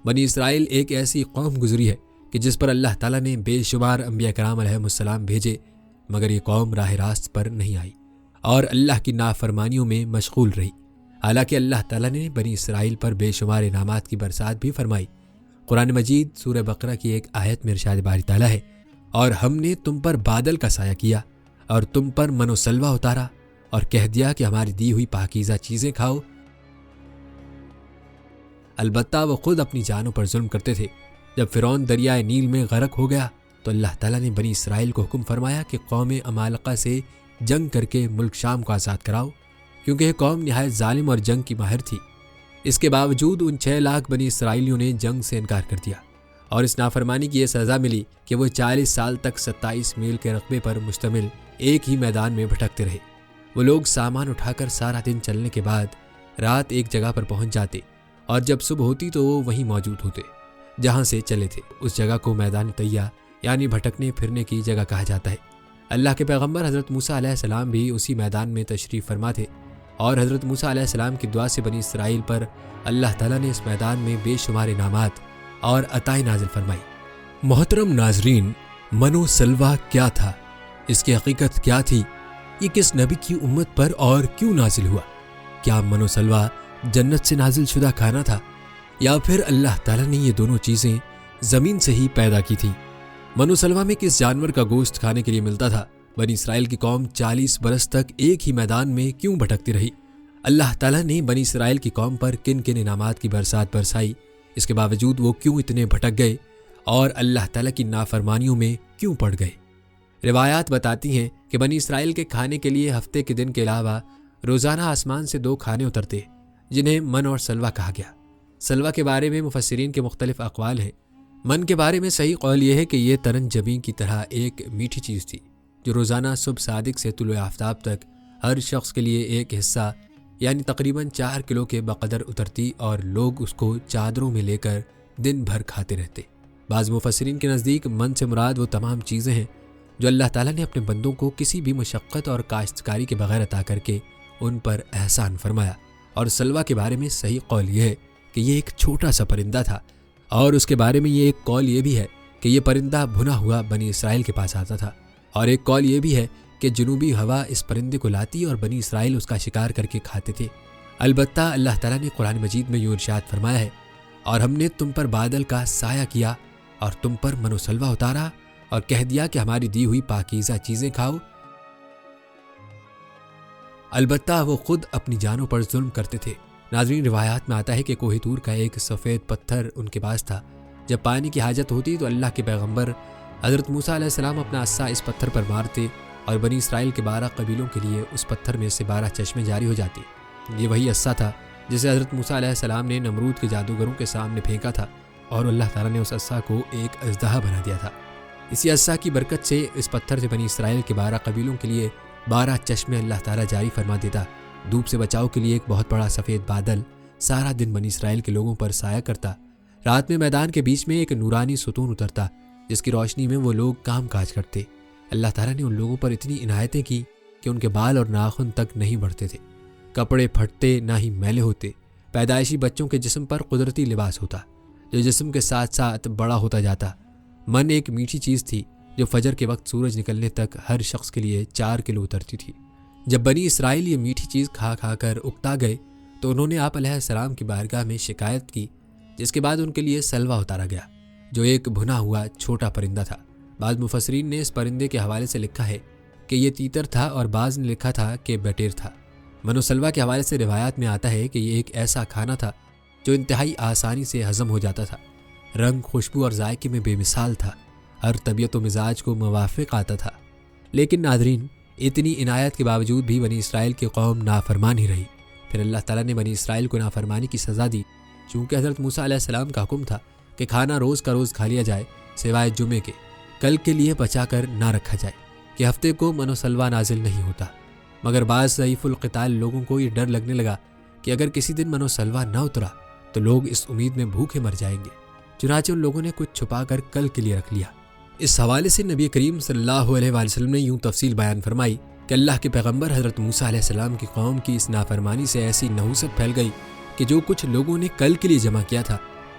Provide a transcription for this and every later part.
بنی اسرائیل ایک ایسی قوم گزری ہے کہ جس پر اللہ تعالیٰ نے بے شمار انبیاء کرام علیہ السلام بھیجے، مگر یہ قوم راہ راست پر نہیں آئی اور اللہ کی نافرمانیوں میں مشغول رہی۔ حالانکہ اللہ تعالیٰ نے بنی اسرائیل پر بے شمار انعامات کی برسات بھی فرمائی۔ قرآن مجید سورہ بقرہ کی ایک آیت میں ارشاد باری تعالیٰ ہے، اور ہم نے تم پر بادل کا سایہ کیا اور تم پر من و سلوہ اتارا اور کہہ دیا کہ ہماری دی ہوئی پاکیزہ چیزیں کھاؤ۔ البتہ وہ خود اپنی جانوں پر ظلم کرتے تھے۔ جب فرعون دریائے نیل میں غرق ہو گیا تو اللہ تعالیٰ نے بنی اسرائیل کو حکم فرمایا کہ قوم عمالقہ سے جنگ کر کے ملک شام کو آزاد کراؤ، کیونکہ یہ قوم نہایت ظالم اور جنگ کی ماہر تھی۔ اس کے باوجود ان 6 لاکھ بنی اسرائیلیوں نے جنگ سے انکار کر دیا اور اس نافرمانی کی یہ سزا ملی کہ وہ 40 سال تک 27 میل کے رقبے پر مشتمل ایک ہی میدان میں بھٹکتے رہے۔ وہ لوگ سامان اٹھا کر سارا دن چلنے کے بعد رات ایک جگہ پر پہنچ جاتے اور جب صبح ہوتی تو وہ وہیں موجود ہوتے جہاں سے چلے تھے۔ اس جگہ کو میدان طیہ یعنی بھٹکنے پھرنے کی جگہ کہا جاتا ہے۔ اللہ کے پیغمبر حضرت موسیٰ علیہ السلام بھی اسی میدان میں تشریف فرما تھے، اور حضرت موسیٰ علیہ السلام کی دعا سے بنی اسرائیل پر اللہ تعالیٰ نے اس میدان میں بے شمار انعامات اور عطائیں نازل فرمائی۔ محترم ناظرین، من و سلوہ کیا تھا؟ اس کی حقیقت کیا تھی؟ یہ کس نبی کی امت پر اور کیوں نازل ہوا؟ کیا من و سلوہ جنت سے نازل شدہ کھانا تھا، یا پھر اللہ تعالیٰ نے یہ دونوں چیزیں زمین سے ہی پیدا کی تھیں؟ من و سلوہ میں کس جانور کا گوشت کھانے کے لیے ملتا تھا؟ بنی اسرائیل کی قوم 40 برس تک ایک ہی میدان میں کیوں بھٹکتی رہی؟ اللہ تعالیٰ نے بنی اسرائیل کی قوم پر کن کن انعامات کی برسات برسائی؟ اس کے باوجود وہ کیوں اتنے بھٹک گئے اور اللہ تعالیٰ کی نافرمانیوں میں کیوں پڑ گئے؟ روایات بتاتی ہیں کہ بنی اسرائیل کے کھانے کے لیے ہفتے کے دن کے علاوہ روزانہ آسمان سے 2 کھانے اترتے، جنہیں من اور سلوہ کہا گیا۔ سلوہ کے بارے میں مفسرین کے مختلف اقوال ہیں۔ من کے بارے میں صحیح قول یہ ہے کہ یہ ترن جبین کی طرح ایک میٹھی چیز تھی جو روزانہ صبح صادق سے طلوع آفتاب تک ہر شخص کے لیے ایک حصہ یعنی تقریباً 4 کلو کے بقدر اترتی، اور لوگ اس کو چادروں میں لے کر دن بھر کھاتے رہتے۔ بعض مفسرین کے نزدیک من سے مراد وہ تمام چیزیں ہیں جو اللہ تعالیٰ نے اپنے بندوں کو کسی بھی مشقت اور کاشتکاری کے بغیر عطا کر کے ان پر احسان فرمایا۔ اور سلوہ کے بارے میں صحیح قول یہ ہے کہ یہ ایک چھوٹا سا پرندہ تھا، اور اس کے بارے میں یہ ایک قول یہ بھی ہے کہ یہ پرندہ بھنا ہوا بنی اسرائیل کے پاس آتا تھا، اور ایک قول یہ بھی ہے کہ جنوبی ہوا اس پرندے کو لاتی اور بنی اسرائیل اس کا شکار کر کے کھاتے تھے۔ البتہ اللہ تعالیٰ نے قرآن مجید میں یوں ارشاد فرمایا ہے، اور ہم نے تم پر بادل کا سایہ کیا اور تم پر من و سلوہ اتارا اور کہہ دیا کہ ہماری دی ہوئی پاکیزہ چیزیں کھاؤ۔ البتہ وہ خود اپنی جانوں پر ظلم کرتے تھے۔ ناظرین، روایات میں آتا ہے کہ کوہ طور کا ایک سفید پتھر ان کے پاس تھا۔ جب پانی کی حاجت ہوتی تو اللہ کے پیغمبر حضرت موسیٰ علیہ السلام اپنا عصا اس پتھر پر مارتے اور بنی اسرائیل کے 12 قبیلوں کے لیے اس پتھر میں سے 12 چشمے جاری ہو جاتے۔ یہ وہی عصا تھا جسے حضرت موسیٰ علیہ السلام نے نمرود کے جادوگروں کے سامنے پھینکا تھا، اور اللہ تعالیٰ نے اس عصا کو ایک اژدہا بنا دیا تھا۔ اسی عصا کی برکت سے اس پتھر سے بنی اسرائیل کے 12 قبیلوں کے لیے 12 چشمے اللہ تعالیٰ جاری فرما دیتا۔ دھوپ سے بچاؤ کے لیے ایک بہت بڑا سفید بادل سارا دن بنی اسرائیل کے لوگوں پر سایہ کرتا۔ رات میں میدان کے بیچ میں ایک نورانی ستون اترتا جس کی روشنی میں وہ لوگ کام کاج کرتے۔ اللہ تعالیٰ نے ان لوگوں پر اتنی عنایتیں کی کہ ان کے بال اور ناخن تک نہیں بڑھتے تھے، کپڑے پھٹتے نہ ہی میلے ہوتے۔ پیدائشی بچوں کے جسم پر قدرتی لباس ہوتا جو جسم کے ساتھ ساتھ بڑا ہوتا جاتا۔ من ایک میٹھی چیز تھی جو فجر کے وقت سورج نکلنے تک ہر شخص کے لیے 4 کلو اترتی تھی۔ جب بنی اسرائیل یہ میٹھی چیز کھا کھا کر اکتا گئے تو انہوں نے آپ علیہ السلام کی بارگاہ میں شکایت کی، جس کے بعد ان کے لیے سلوہ اتارا گیا جو ایک بھنا ہوا چھوٹا پرندہ تھا۔ بعض مفسرین نے اس پرندے کے حوالے سے لکھا ہے کہ یہ تیتر تھا، اور بعض نے لکھا تھا کہ بٹیر تھا۔ من و سلوہ کے حوالے سے روایات میں آتا ہے کہ یہ ایک ایسا کھانا تھا جو انتہائی آسانی سے ہضم ہو جاتا تھا، رنگ، خوشبو اور ذائقے میں بے مثال تھا، ہر طبیعت و مزاج کو موافق آتا تھا۔ لیکن ناظرین، اتنی عنایت کے باوجود بھی بنی اسرائیل کی قوم نافرمان ہی رہی۔ پھر اللہ تعالیٰ نے بنی اسرائیل کو نافرمانی کی سزا دی، چونکہ حضرت موسیٰ علیہ السلام کا حکم تھا کہ کھانا روز کا روز کھا لیا جائے سوائے جمعے کے، کل کے لیے بچا کر نہ رکھا جائے کہ ہفتے کو من و سلوہ نازل نہیں ہوتا۔ مگر بعض ضعیف القتال لوگوں کو یہ ڈر لگنے لگا کہ اگر کسی دن من و سلوہ نہ اترا تو لوگ اس امید میں بھوکے مر جائیں گے، چنانچہ ان لوگوں نے کچھ چھپا کر کل کے لیے رکھ لیا۔ اس حوالے سے نبی کریم صلی اللہ علیہ وآلہ وسلم نے یوں تفصیل بیان فرمائی کہ اللہ کے پیغمبر حضرت موسیٰ علیہ السلام کی قوم کی اس نافرمانی سے ایسی نحوست پھیل گئی کہ جو کچھ لوگوں نے کل کے لیے جمع کیا تھا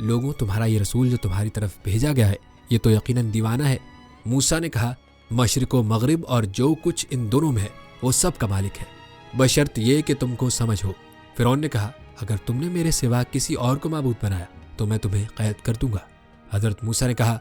لوگوں تمہارا یہ رسول جو تمہاری طرف بھیجا گیا ہے یہ تو یقیناً دیوانہ ہے۔ موسیٰ نے کہا مشرق و مغرب اور جو کچھ ان دونوں میں ہے وہ سب کا مالک ہے، بشرط یہ کہ تم کو سمجھ ہو۔ فرعون نے کہا اگر تم نے میرے سوا کسی اور کو معبود بنایا تو میں تمہیں قید کر دوں گا۔ حضرت موسیٰ نے کہا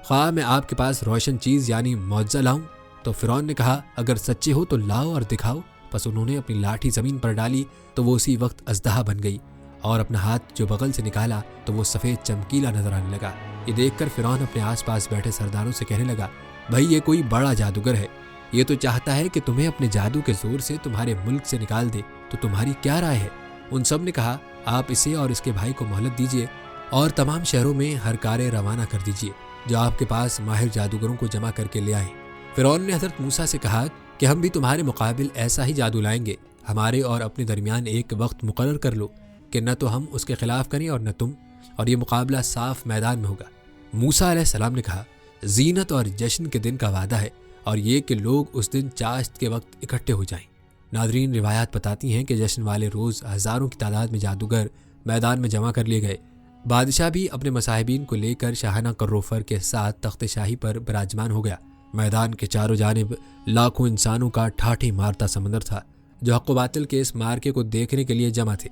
خواہ میں آپ کے پاس روشن چیز یعنی معجزہ لاؤں؟ تو فرعون نے کہا اگر سچے ہو تو لاؤ اور دکھاؤ۔ پس انہوں نے اپنی لاٹھی زمین پر ڈالی تو وہ اسی وقت اژدہا بن گئی، اور اپنا ہاتھ جو بغل سے نکالا تو وہ سفید چمکیلا نظر آنے لگا۔ یہ دیکھ کر فرعون اپنے آس پاس بیٹھے سرداروں سے کہنے لگا بھائی یہ کوئی بڑا جادوگر ہے، یہ تو چاہتا ہے کہ تمہیں اپنے جادو کے زور سے تمہارے ملک سے نکال دے، تو تمہاری کیا رائے ہے؟ ان سب نے کہا آپ اسے اور اس کے بھائی کو مہلت دیجیے اور تمام شہروں میں ہر کارے روانہ کر دیجیے جو آپ کے پاس ماہر جادوگروں کو جمع کر کے لے آئیں۔ فرعون نے حضرت موسیٰ سے کہا کہ ہم بھی تمہارے مقابل ایسا ہی جادو لائیں گے، ہمارے اور اپنے درمیان ایک وقت مقرر کر لو کہ نہ تو ہم اس کے خلاف کریں اور نہ تم، اور یہ مقابلہ صاف میدان میں ہوگا۔ موسیٰ علیہ السلام نے کہا زینت اور جشن کے دن کا وعدہ ہے اور یہ کہ لوگ اس دن چاشت کے وقت اکٹھے ہو جائیں۔ ناظرین روایات بتاتی ہیں کہ جشن والے روز ہزاروں کی تعداد میں جادوگر میدان میں جمع کر لیے گئے۔ بادشاہ بھی اپنے مصاحبین کو لے کر شاہانہ کروفر کے ساتھ تخت شاہی پر براجمان ہو گیا۔ میدان کے چاروں جانب لاکھوں انسانوں کا ٹھاٹھی مارتا سمندر تھا جو حق و باطل کے اس مارکے کو دیکھنے کے لیے جمع تھے۔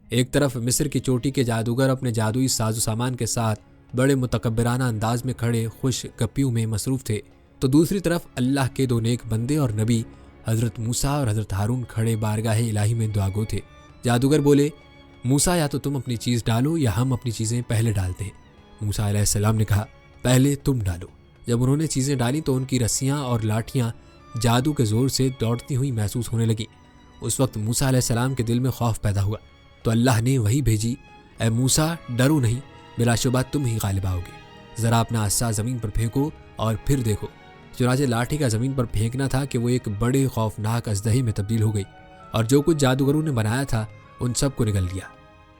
ایک طرف مصر کی چوٹی کے جادوگر اپنے جادوئی ساز و سامان کے ساتھ بڑے متکبرانہ انداز میں کھڑے خوش گپیوں میں مصروف تھے، تو دوسری طرف اللہ کے دو نیک بندے اور نبی حضرت موسیٰ اور حضرت ہارون کھڑے بارگاہ الہی میں دعا گو تھے۔ جادوگر بولے موسیٰ یا تو تم اپنی چیز ڈالو یا ہم اپنی چیزیں پہلے ڈالتے ہیں۔ موسیٰ علیہ السلام نے کہا پہلے تم ڈالو۔ جب انہوں نے چیزیں ڈالی تو ان کی رسیاں اور لاٹھیاں جادو کے زور سے دوڑتی ہوئی محسوس ہونے لگیں۔ اس وقت موسیٰ علیہ السلام کے دل میں خوف پیدا ہوا تو اللہ نے وحی بھیجی اے موسیٰ ڈرو نہیں، بلا شبہ تم ہی غالب آؤ گے، ذرا اپنا عصا زمین پر پھینکو اور پھر دیکھو۔ چنانچہ لاٹھی کا زمین پر پھینکنا تھا کہ وہ ایک بڑے خوفناک اژدہے میں تبدیل ہو گئی اور جو کچھ جادوگروں نے بنایا تھا ان سب کو نگل لیا۔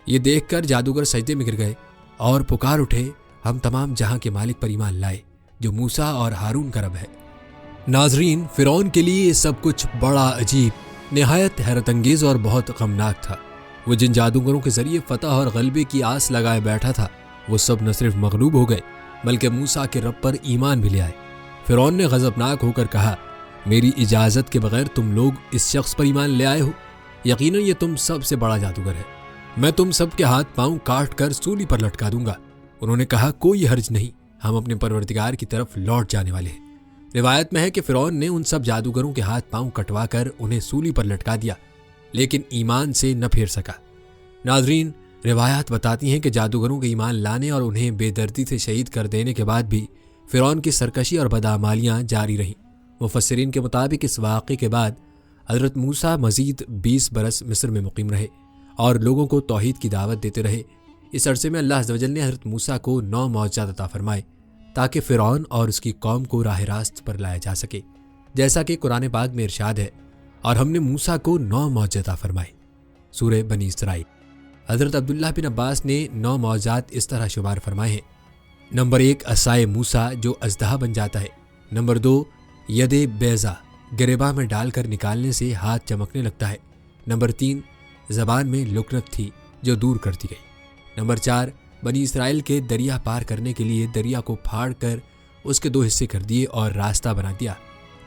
یہ دیکھ کر جادوگر سجدے میں گر گئے اور پکار اٹھے ہم تمام جہاں کے مالک پر ایمان لائے جو موسیٰ اور ہارون کا رب ہے۔ ناظرین فرعون کے لیے یہ سب کچھ بڑا عجیب، نہایت حیرت انگیز اور بہت غمناک تھا۔ وہ جن جادوگروں کے ذریعے فتح اور غلبے کی آس لگائے بیٹھا تھا وہ سب نہ صرف مغلوب ہو گئے بلکہ موسیٰ کے رب پر ایمان بھی لے آئے۔ فرعون نے غضبناک ہو کر کہا میری اجازت کے بغیر تم لوگ اس شخص پر ایمان لے آئے ہو، یقیناً یہ تم سب سے بڑا جادوگر ہے، میں تم سب کے ہاتھ پاؤں کاٹ کر سولی پر لٹکا دوں گا۔ انہوں نے کہا کوئی حرج نہیں، ہم اپنے پروردگار کی طرف لوٹ جانے والے ہیں۔ روایت میں ہے کہ فرعون نے ان سب جادوگروں کے ہاتھ پاؤں کٹوا کر انہیں سولی پر لٹکا دیا لیکن ایمان سے نہ پھیر سکا۔ ناظرین روایات بتاتی ہیں کہ جادوگروں کے ایمان لانے اور انہیں بے دردی سے شہید کر دینے کے بعد بھی فرعون کی سرکشی اور بدعمالیاں جاری رہیں۔ مفسرین کے مطابق اس واقعے کے بعد حضرت موسیٰ مزید 20 برس مصر میں مقیم رہے اور لوگوں کو توحید کی دعوت دیتے رہے۔ اس عرصے میں اللہ عز و جل نے حضرت موسیٰ کو 9 معجزات عطا فرمائے تاکہ فرعون اور اس کی قوم کو راہ راست پر لایا جا سکے، جیسا کہ قرآن پاک میں ارشاد ہے اور ہم نے موسیٰ کو 9 معجزے عطا فرمائے۔ سورہ بنی اسرائیل۔ حضرت عبداللہ بن عباس نے 9 معجزات اس طرح شمار فرمائے ہیں۔ نمبر 1 عصائے موسیٰ جو اژدہا بن جاتا ہے۔ نمبر 2 ید بیضا، گریباں میں ڈال کر نکالنے سے ہاتھ چمکنے لگتا ہے۔ نمبر 3 زبان میں لکنت تھی جو دور کر دی گئی۔ نمبر 4 بنی اسرائیل کے دریا پار کرنے کے لیے دریا کو پھاڑ کر اس کے 2 حصے کر دیے اور راستہ بنا دیا۔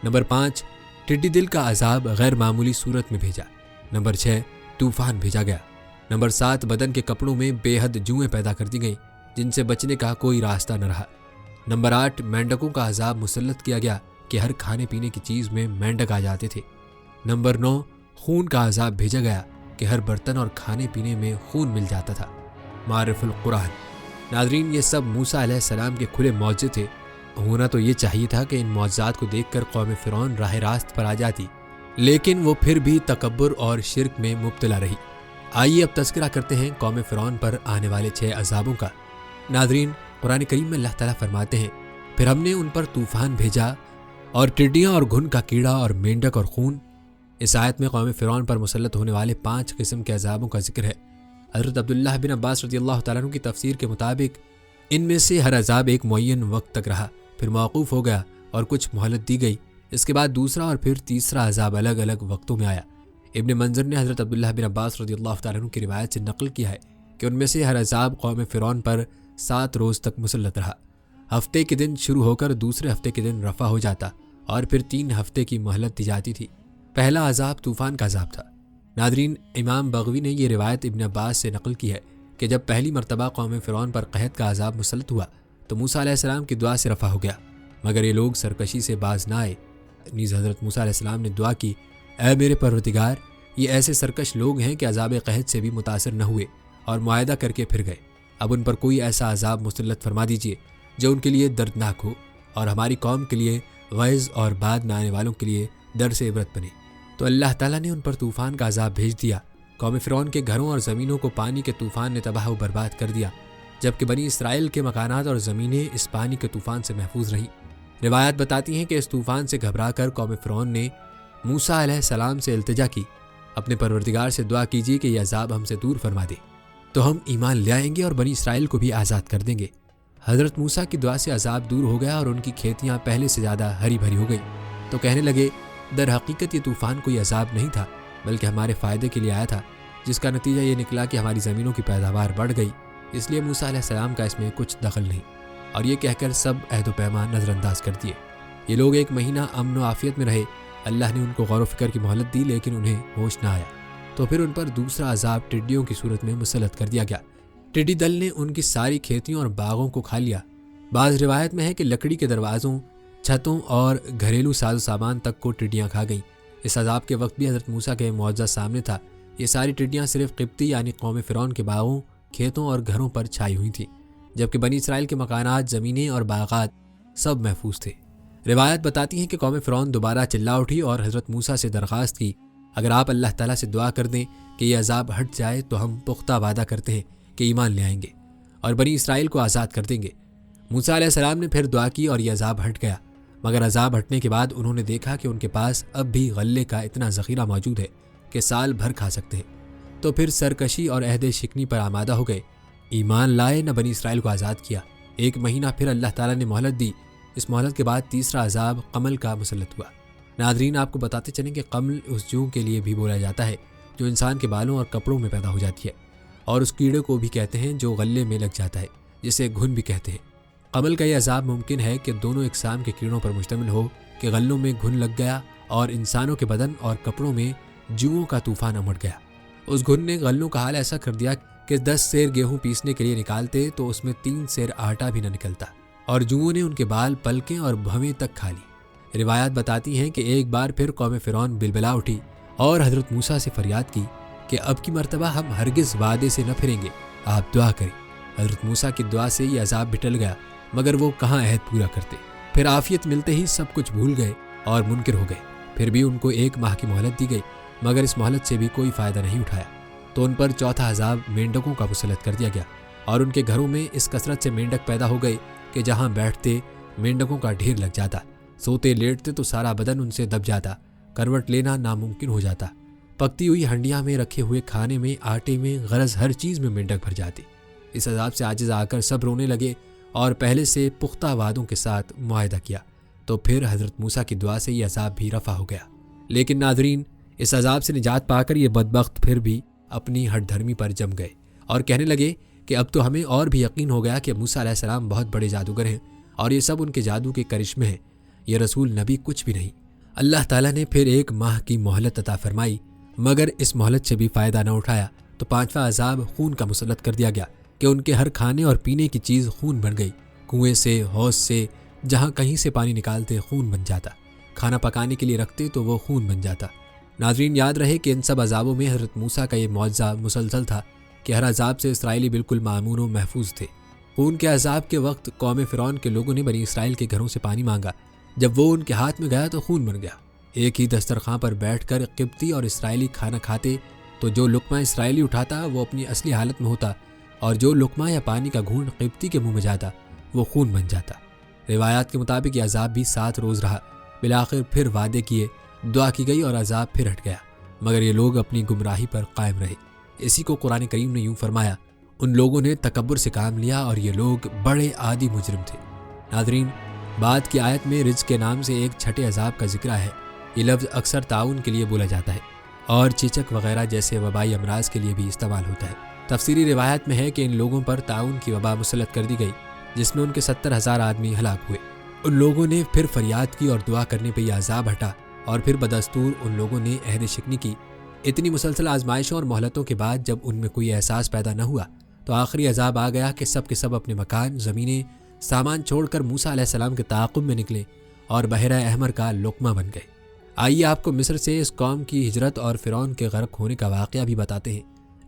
نمبر 5 ٹڈی دل کا عذاب غیر معمولی صورت میں بھیجا۔ نمبر 6 طوفان بھیجا گیا۔ نمبر 7 بدن کے کپڑوں میں بے حد جوئیں پیدا کر دی گئیں جن سے بچنے کا کوئی راستہ نہ رہا۔ نمبر 8 مینڈکوں کا عذاب مسلط کیا گیا کہ ہر کھانے پینے کی چیز میں مینڈک آ جاتے تھے۔ نمبر 9 خون کا عذاب بھیجا گیا کہ ہر برتن اور کھانے پینے میں خون مل جاتا تھا۔ معرف القرآن۔ ناظرین یہ سب موسیٰ علیہ السلام کے کھلے معجزے تھے۔ ہونا تو یہ چاہیے تھا کہ ان معجزات کو دیکھ کر قوم فرعون راہ راست پر آ جاتی، لیکن وہ پھر بھی تکبر اور شرک میں مبتلا رہی۔ آئیے اب تذکرہ کرتے ہیں قوم فرعون پر آنے والے 6 عذابوں کا۔ ناظرین قرآن کریم میں اللہ تعالیٰ فرماتے ہیں پھر ہم نے ان پر طوفان بھیجا اور ٹڈیاں اور گھن کا کیڑا اور مینڈک اور خون۔ اس آیت میں قوم فرعون پر مسلط ہونے والے 5 قسم کے عذابوں کا ذکر ہے۔ حضرت عبداللہ بن عباس رضی اللہ تعالیٰ عنہ کی تفسیر کے مطابق ان میں سے ہر عذاب ایک معین وقت تک رہا، پھر موقوف ہو گیا اور کچھ مہلت دی گئی۔ اس کے بعد دوسرا اور پھر تیسرا عذاب الگ الگ وقتوں میں آیا۔ ابن منظر نے حضرت عبداللہ بن عباس رضی اللہ تعالیٰ عنہ کی روایت سے نقل کیا ہے کہ ان میں سے ہر عذاب قوم فرعون پر 7 روز تک مسلط رہا۔ ہفتے کے دن شروع ہو کر دوسرے ہفتے کے دن رفع ہو جاتا اور پھر 3 ہفتے کی مہلت دی جاتی تھی۔ پہلا عذاب طوفان کا عذاب تھا۔ ناظرین، امام بغوی نے یہ روایت ابن عباس سے نقل کی ہے کہ جب پہلی مرتبہ قوم فرعون پر قحط کا عذاب مسلط ہوا تو موسیٰ علیہ السلام کی دعا سے رفع ہو گیا، مگر یہ لوگ سرکشی سے باز نہ آئے۔ نیز حضرت موسیٰ علیہ السلام نے دعا کی، اے میرے پروردگار، یہ ایسے سرکش لوگ ہیں کہ عذاب قحط سے بھی متاثر نہ ہوئے اور معاہدہ کر کے پھر گئے۔ اب ان پر کوئی ایسا عذاب مسلط فرما دیجیے جو ان کے لیے دردناک ہو اور ہماری قوم کے لیے غیظ اور بعد میں آنے والوں کے لیے درس عبرت بنے۔ تو اللہ تعالیٰ نے ان پر طوفان کا عذاب بھیج دیا۔ قوم فرعون کے گھروں اور زمینوں کو پانی کے طوفان نے تباہ و برباد کر دیا، جبکہ بنی اسرائیل کے مکانات اور زمینیں اس پانی کے طوفان سے محفوظ رہیں۔ روایات بتاتی ہیں کہ اس طوفان سے گھبرا کر قوم فرعون نے موسیٰ علیہ السلام سے التجا کی، اپنے پروردگار سے دعا کیجیے کہ یہ عذاب ہم سے دور فرما دے، تو ہم ایمان لے آئیں گے اور بنی اسرائیل کو بھی آزاد کر دیں گے۔ حضرت موسیٰ کی دعا سے عذاب دور ہو گیا اور ان کی کھیتیاں پہلے سے زیادہ ہری بھری ہو گئی۔ تو کہنے لگے، در حقیقت یہ طوفان کوئی عذاب نہیں تھا بلکہ ہمارے فائدے کے لیے آیا تھا، جس کا نتیجہ یہ نکلا کہ ہماری زمینوں کی پیداوار بڑھ گئی، اس لیے موسیٰ علیہ السلام کا اس میں کچھ دخل نہیں۔ اور یہ کہہ کر سب عہد و پیمان نظر انداز کر دیے۔ یہ لوگ 1 مہینہ امن و عافیت میں رہے۔ اللہ نے ان کو غور و فکر کی مہلت دی، لیکن انہیں ہوش نہ آیا، تو پھر ان پر دوسرا عذاب ٹڈیوں کی صورت میں مسلط کر دیا گیا۔ ٹڈی دل نے ان کی ساری کھیتیوں اور باغوں کو کھا لیا۔ بعض روایت میں ہے کہ لکڑی کے دروازوں، چھتوں اور گھریلو ساز و سامان تک کو ٹڈیاں کھا گئیں۔ اس عذاب کے وقت بھی حضرت موسیٰ کے معجزہ سامنے تھا۔ یہ ساری ٹڈیاں صرف قبطی یعنی قوم فرعون کے باغوں، کھیتوں اور گھروں پر چھائی ہوئی تھیں، جبکہ بنی اسرائیل کے مکانات، زمینیں اور باغات سب محفوظ تھے۔ روایت بتاتی ہیں کہ قوم فرعون دوبارہ چلا اٹھی اور حضرت موسیٰ سے درخواست کی، اگر آپ اللہ تعالیٰ سے دعا کر دیں کہ یہ عذاب ہٹ جائے تو ہم پختہ وعدہ کرتے ہیں کہ ایمان لے آئیں گے اور بنی اسرائیل کو آزاد کر دیں گے۔ موسیٰ علیہ السلام نے پھر دعا کی اور یہ عذاب ہٹ گیا، مگر عذاب ہٹنے کے بعد انہوں نے دیکھا کہ ان کے پاس اب بھی غلے کا اتنا ذخیرہ موجود ہے کہ سال بھر کھا سکتے ہیں۔ تو پھر سرکشی اور عہد شکنی پر آمادہ ہو گئے، ایمان لائے، نہ بنی اسرائیل کو آزاد کیا۔ 1 مہینہ پھر اللہ تعالیٰ نے مہلت دی۔ اس مہلت کے بعد تیسرا عذاب قمل کا مسلط ہوا۔ ناظرین، آپ کو بتاتے چلیں کہ قمل اس جوں کے لیے بھی بولا جاتا ہے جو انسان کے بالوں اور کپڑوں میں پیدا ہو جاتی ہے، اور اس کیڑے کو بھی کہتے ہیں جو غلے میں لگ جاتا ہے، جسے گھن بھی کہتے ہیں۔ قمل کا یہ عذاب ممکن ہے کہ دونوں اقسام کے کیڑوں پر مشتمل ہو کہ غلوں میں گھن لگ گیا اور انسانوں کے بدن اور کپڑوں میں جوؤں کا طوفان امڑ گیا۔ اس گھن نے غلوں کا حال ایسا کر دیا کہ 10 سیر گیہوں پیسنے کے لیے نکالتے تو اس میں 3 سیر آٹا بھی نہ نکلتا، اور جوؤں نے ان کے بال، پلکیں اور بھویں تک کھا لی۔ روایات بتاتی ہیں کہ ایک بار پھر قوم فرعون بلبلا اٹھی اور حضرت موسیٰ سے فریاد کی کہ اب کی مرتبہ ہم ہرگز وعدے سے نہ پھریں گے، آپ دعا کریں۔ حضرت موسیٰ کی دعا سے یہ عذاب بھی ٹل گیا، مگر وہ کہاں عہد پورا کرتے۔ پھر عافیت ملتے ہی سب کچھ بھول گئے اور منکر ہو گئے۔ پھر بھی ان کو 1 ماہ کی مہلت دی گئی، مگر اس مہلت سے بھی کوئی فائدہ نہیں اٹھایا۔ تو ان پر چوتھا عذاب مینڈکوں کا مسلط کر دیا گیا، اور ان کے گھروں میں اس کثرت سے مینڈک پیدا ہو گئے کہ جہاں بیٹھتے مینڈکوں کا ڈھیر لگ جاتا، سوتے لیٹتے تو سارا بدن ان سے دب جاتا، کروٹ لینا ناممکن ہو جاتا۔ پکتی ہوئی ہنڈیاں میں رکھے ہوئے کھانے میں، آٹے میں، غرض ہر چیز میں مینڈک بھر جاتے۔ اس عذاب سے عاجز آ کر سب رونے لگے اور پہلے سے پختہ وعدوں کے ساتھ معاہدہ کیا۔ تو پھر حضرت موسیٰ کی دعا سے یہ عذاب بھی رفع ہو گیا۔ لیکن ناظرین، اس عذاب سے نجات پا کر یہ بدبخت پھر بھی اپنی ہٹ دھرمی پر جم گئے اور کہنے لگے کہ اب تو ہمیں اور بھی یقین ہو گیا کہ موسیٰ علیہ السلام بہت بڑے جادوگر ہیں اور یہ سب ان کے جادو کے کرشمے ہیں، یہ رسول نبی کچھ بھی نہیں۔ اللہ تعالیٰ نے پھر 1 ماہ کی مہلت عطا فرمائی، مگر اس مہلت سے بھی فائدہ نہ اٹھایا۔ تو 5واں عذاب خون کا مسلط کر دیا گیا کہ ان کے ہر کھانے اور پینے کی چیز خون بن گئی۔ کنویں سے، حوض سے، جہاں کہیں سے پانی نکالتے خون بن جاتا، کھانا پکانے کے لیے رکھتے تو وہ خون بن جاتا۔ ناظرین، یاد رہے کہ ان سب عذابوں میں حضرت موسیٰ کا یہ معجزہ مسلسل تھا کہ ہر عذاب سے اسرائیلی بالکل معمون و محفوظ تھے۔ خون کے عذاب کے وقت قوم فرعون کے لوگوں نے بنی اسرائیل کے گھروں سے پانی مانگا، جب وہ ان کے ہاتھ میں گیا تو خون بن گیا۔ ایک ہی دسترخوان پر بیٹھ کر قبطی اور اسرائیلی کھانا کھاتے تو جو لقمہ اسرائیلی اٹھاتا وہ اپنی اصلی حالت میں ہوتا، اور جو لقمہ یا پانی کا گھونٹ قبطی کے منہ میں جاتا وہ خون بن جاتا۔ روایات کے مطابق یہ عذاب بھی 7 روز رہا۔ بالآخر پھر وعدے کیے، دعا کی گئی اور عذاب پھر ہٹ گیا، مگر یہ لوگ اپنی گمراہی پر قائم رہے۔ اسی کو قرآن کریم نے یوں فرمایا، ان لوگوں نے تکبر سے کام لیا اور یہ لوگ بڑے عادی مجرم تھے۔ ناظرین، بعد کی آیت میں رجز کے نام سے ایک چھٹے عذاب کا ذکر ہے۔ یہ لفظ اکثر تعاون کے لیے بولا جاتا ہے اور چیچک وغیرہ جیسے وبائی امراض کے لیے بھی استعمال ہوتا ہے۔ تفسیری روایت میں ہے کہ ان لوگوں پر طاعون کی وبا مسلط کر دی گئی جس میں ان کے 70,000 آدمی ہلاک ہوئے۔ ان لوگوں نے پھر فریاد کی اور دعا کرنے پہ یہ عذاب ہٹا، اور پھر بدستور ان لوگوں نے عہد شکنی کی۔ اتنی مسلسل آزمائشوں اور مہلتوں کے بعد جب ان میں کوئی احساس پیدا نہ ہوا تو آخری عذاب آ گیا کہ سب کے سب اپنے مکان، زمینیں، سامان چھوڑ کر موسیٰ علیہ السلام کے تعاقب میں نکلے اور بحیرہ احمر کا لقمہ بن گئے۔ آئیے آپ کو مصر سے اس قوم کی ہجرت اور فرعون کے غرق ہونے کا واقعہ بھی بتاتے ہیں۔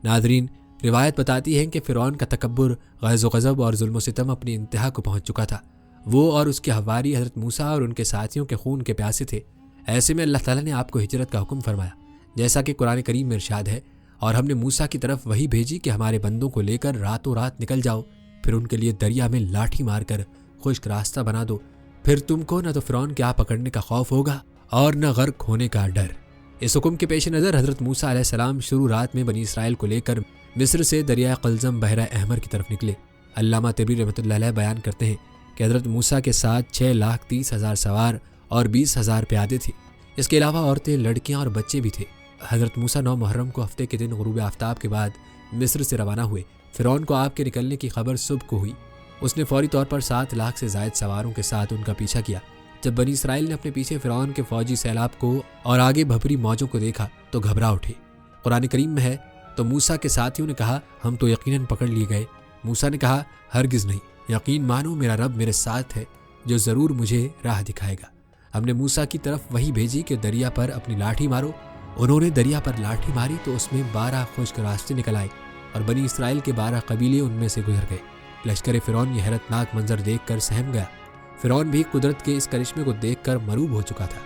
ناظرین، روایت بتاتی ہے کہ فرعون کا تکبر، غیظ و غضب اور ظلم و ستم اپنی انتہا کو پہنچ چکا تھا۔ وہ اور اس کے حواری حضرت موسیٰ اور ان کے ساتھیوں کے خون کے پیاسے تھے۔ ایسے میں اللہ تعالیٰ نے آپ کو ہجرت کا حکم فرمایا، جیسا کہ قرآن کریم میں ارشاد ہے، اور ہم نے موسیٰ کی طرف وہی بھیجی کہ ہمارے بندوں کو لے کر راتوں رات نکل جاؤ، پھر ان کے لیے دریا میں لاٹھی مار کر خشک راستہ بنا دو، پھر تم کو نہ تو فرعون کے پکڑنے کا خوف ہوگا اور نہ غرق ہونے کا ڈر۔ اس حکم کے پیش نظر حضرت موسیٰ علیہ السلام شروع رات میں بنی اسرائیل کو لے کر مصر سے دریائے قلزم بحیرہ احمر کی طرف نکلے۔ علامہ طبری رحمۃ اللہ علیہ بیان کرتے ہیں کہ حضرت موسیٰ کے ساتھ 6,30,000 سوار اور 20,000 پیادے تھے۔ اس کے علاوہ عورتیں، لڑکیاں اور بچے بھی تھے۔ حضرت موسیٰ 9 محرم کو ہفتے کے دن غروب آفتاب کے بعد مصر سے روانہ ہوئے۔ فرعون کو آپ کے نکلنے کی خبر صبح کو ہوئی۔ اس نے فوری طور پر 7 لاکھ سے زائد سواروں کے ساتھ ان کا پیچھا کیا۔ جب بنی اسرائیل نے اپنے پیچھے فرعون کے فوجی سیلاب کو اور آگے بھبری موجوں کو دیکھا تو گھبرا اٹھے۔ قرآن کریم میں ہے، تو موسیٰ کے ساتھیوں نے کہا، ہم تو یقیناً پکڑ لیے گئے۔ موسیٰ نے کہا، ہرگز نہیں، یقین مانو میرا رب میرے ساتھ ہے جو ضرور مجھے راہ دکھائے گا۔ ہم نے موسیٰ کی طرف وہی بھیجی کہ دریا پر اپنی لاٹھی مارو۔ انہوں نے دریا پر لاٹھی ماری تو اس میں 12 خشک راستے نکل آئے اور بنی اسرائیل کے 12 قبیلے ان میں سے گزر گئے۔ لشکر فرعون یہ حیرتناک منظر دیکھ کر سہم گیا۔ فرعون بھی قدرت کے اس کرشمے کو دیکھ کر مروب ہو چکا تھا،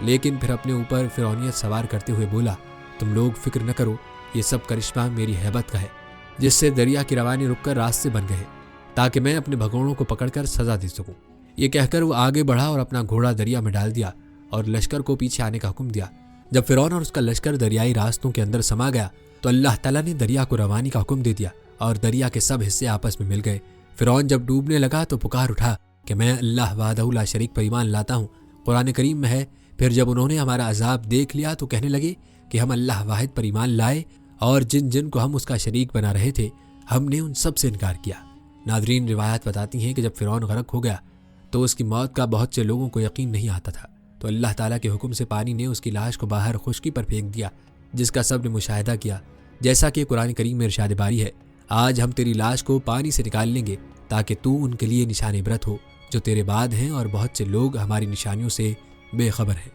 لیکن پھر اپنے اوپر فرعونیت سوار کرتے ہوئے بولا، تم لوگ فکر نہ کرو، یہ سب کرشمہ میری ہیبت کا ہے، جس سے دریا کی روانی رک کر راستے بن گئے تاکہ میں اپنے بھگوڑوں کو پکڑ کر سزا دے سکوں۔ یہ کہہ کر وہ آگے بڑھا اور اپنا گھوڑا دریا میں ڈال دیا اور لشکر کو پیچھے آنے کا حکم دیا۔ جب فرعون اور اس کا لشکر دریائی راستوں کے اندر سما گیا تو اللہ تعالیٰ نے دریا کو روانی کا حکم دے دیا اور دریا کے سب حصے آپس میں مل گئے۔ فرعون جب ڈوبنے لگا تو پکار اٹھا کہ میں اللہ وحدہ لا شریک پر ایمان لاتا ہوں۔ قرآن کریم میں ہے، پھر جب انہوں نے ہمارا عذاب دیکھ لیا تو کہنے لگے کہ ہم اللہ واحد پر ایمان لائے اور جن جن کو ہم اس کا شریک بنا رہے تھے ہم نے ان سب سے انکار کیا۔ ناظرین، روایت بتاتی ہیں کہ جب فرعون غرق ہو گیا تو اس کی موت کا بہت سے لوگوں کو یقین نہیں آتا تھا، تو اللہ تعالیٰ کے حکم سے پانی نے اس کی لاش کو باہر خشکی پر پھینک دیا، جس کا سب نے مشاہدہ کیا، جیسا کہ قرآن کریم میں ارشاد باری ہے، آج ہم تیری لاش کو پانی سے نکال لیں گے تاکہ تو ان کے لیے نشان عبرت ہو جو تیرے بعد ہیں، اور بہت سے لوگ ہماری نشانیوں سے بے خبر ہیں۔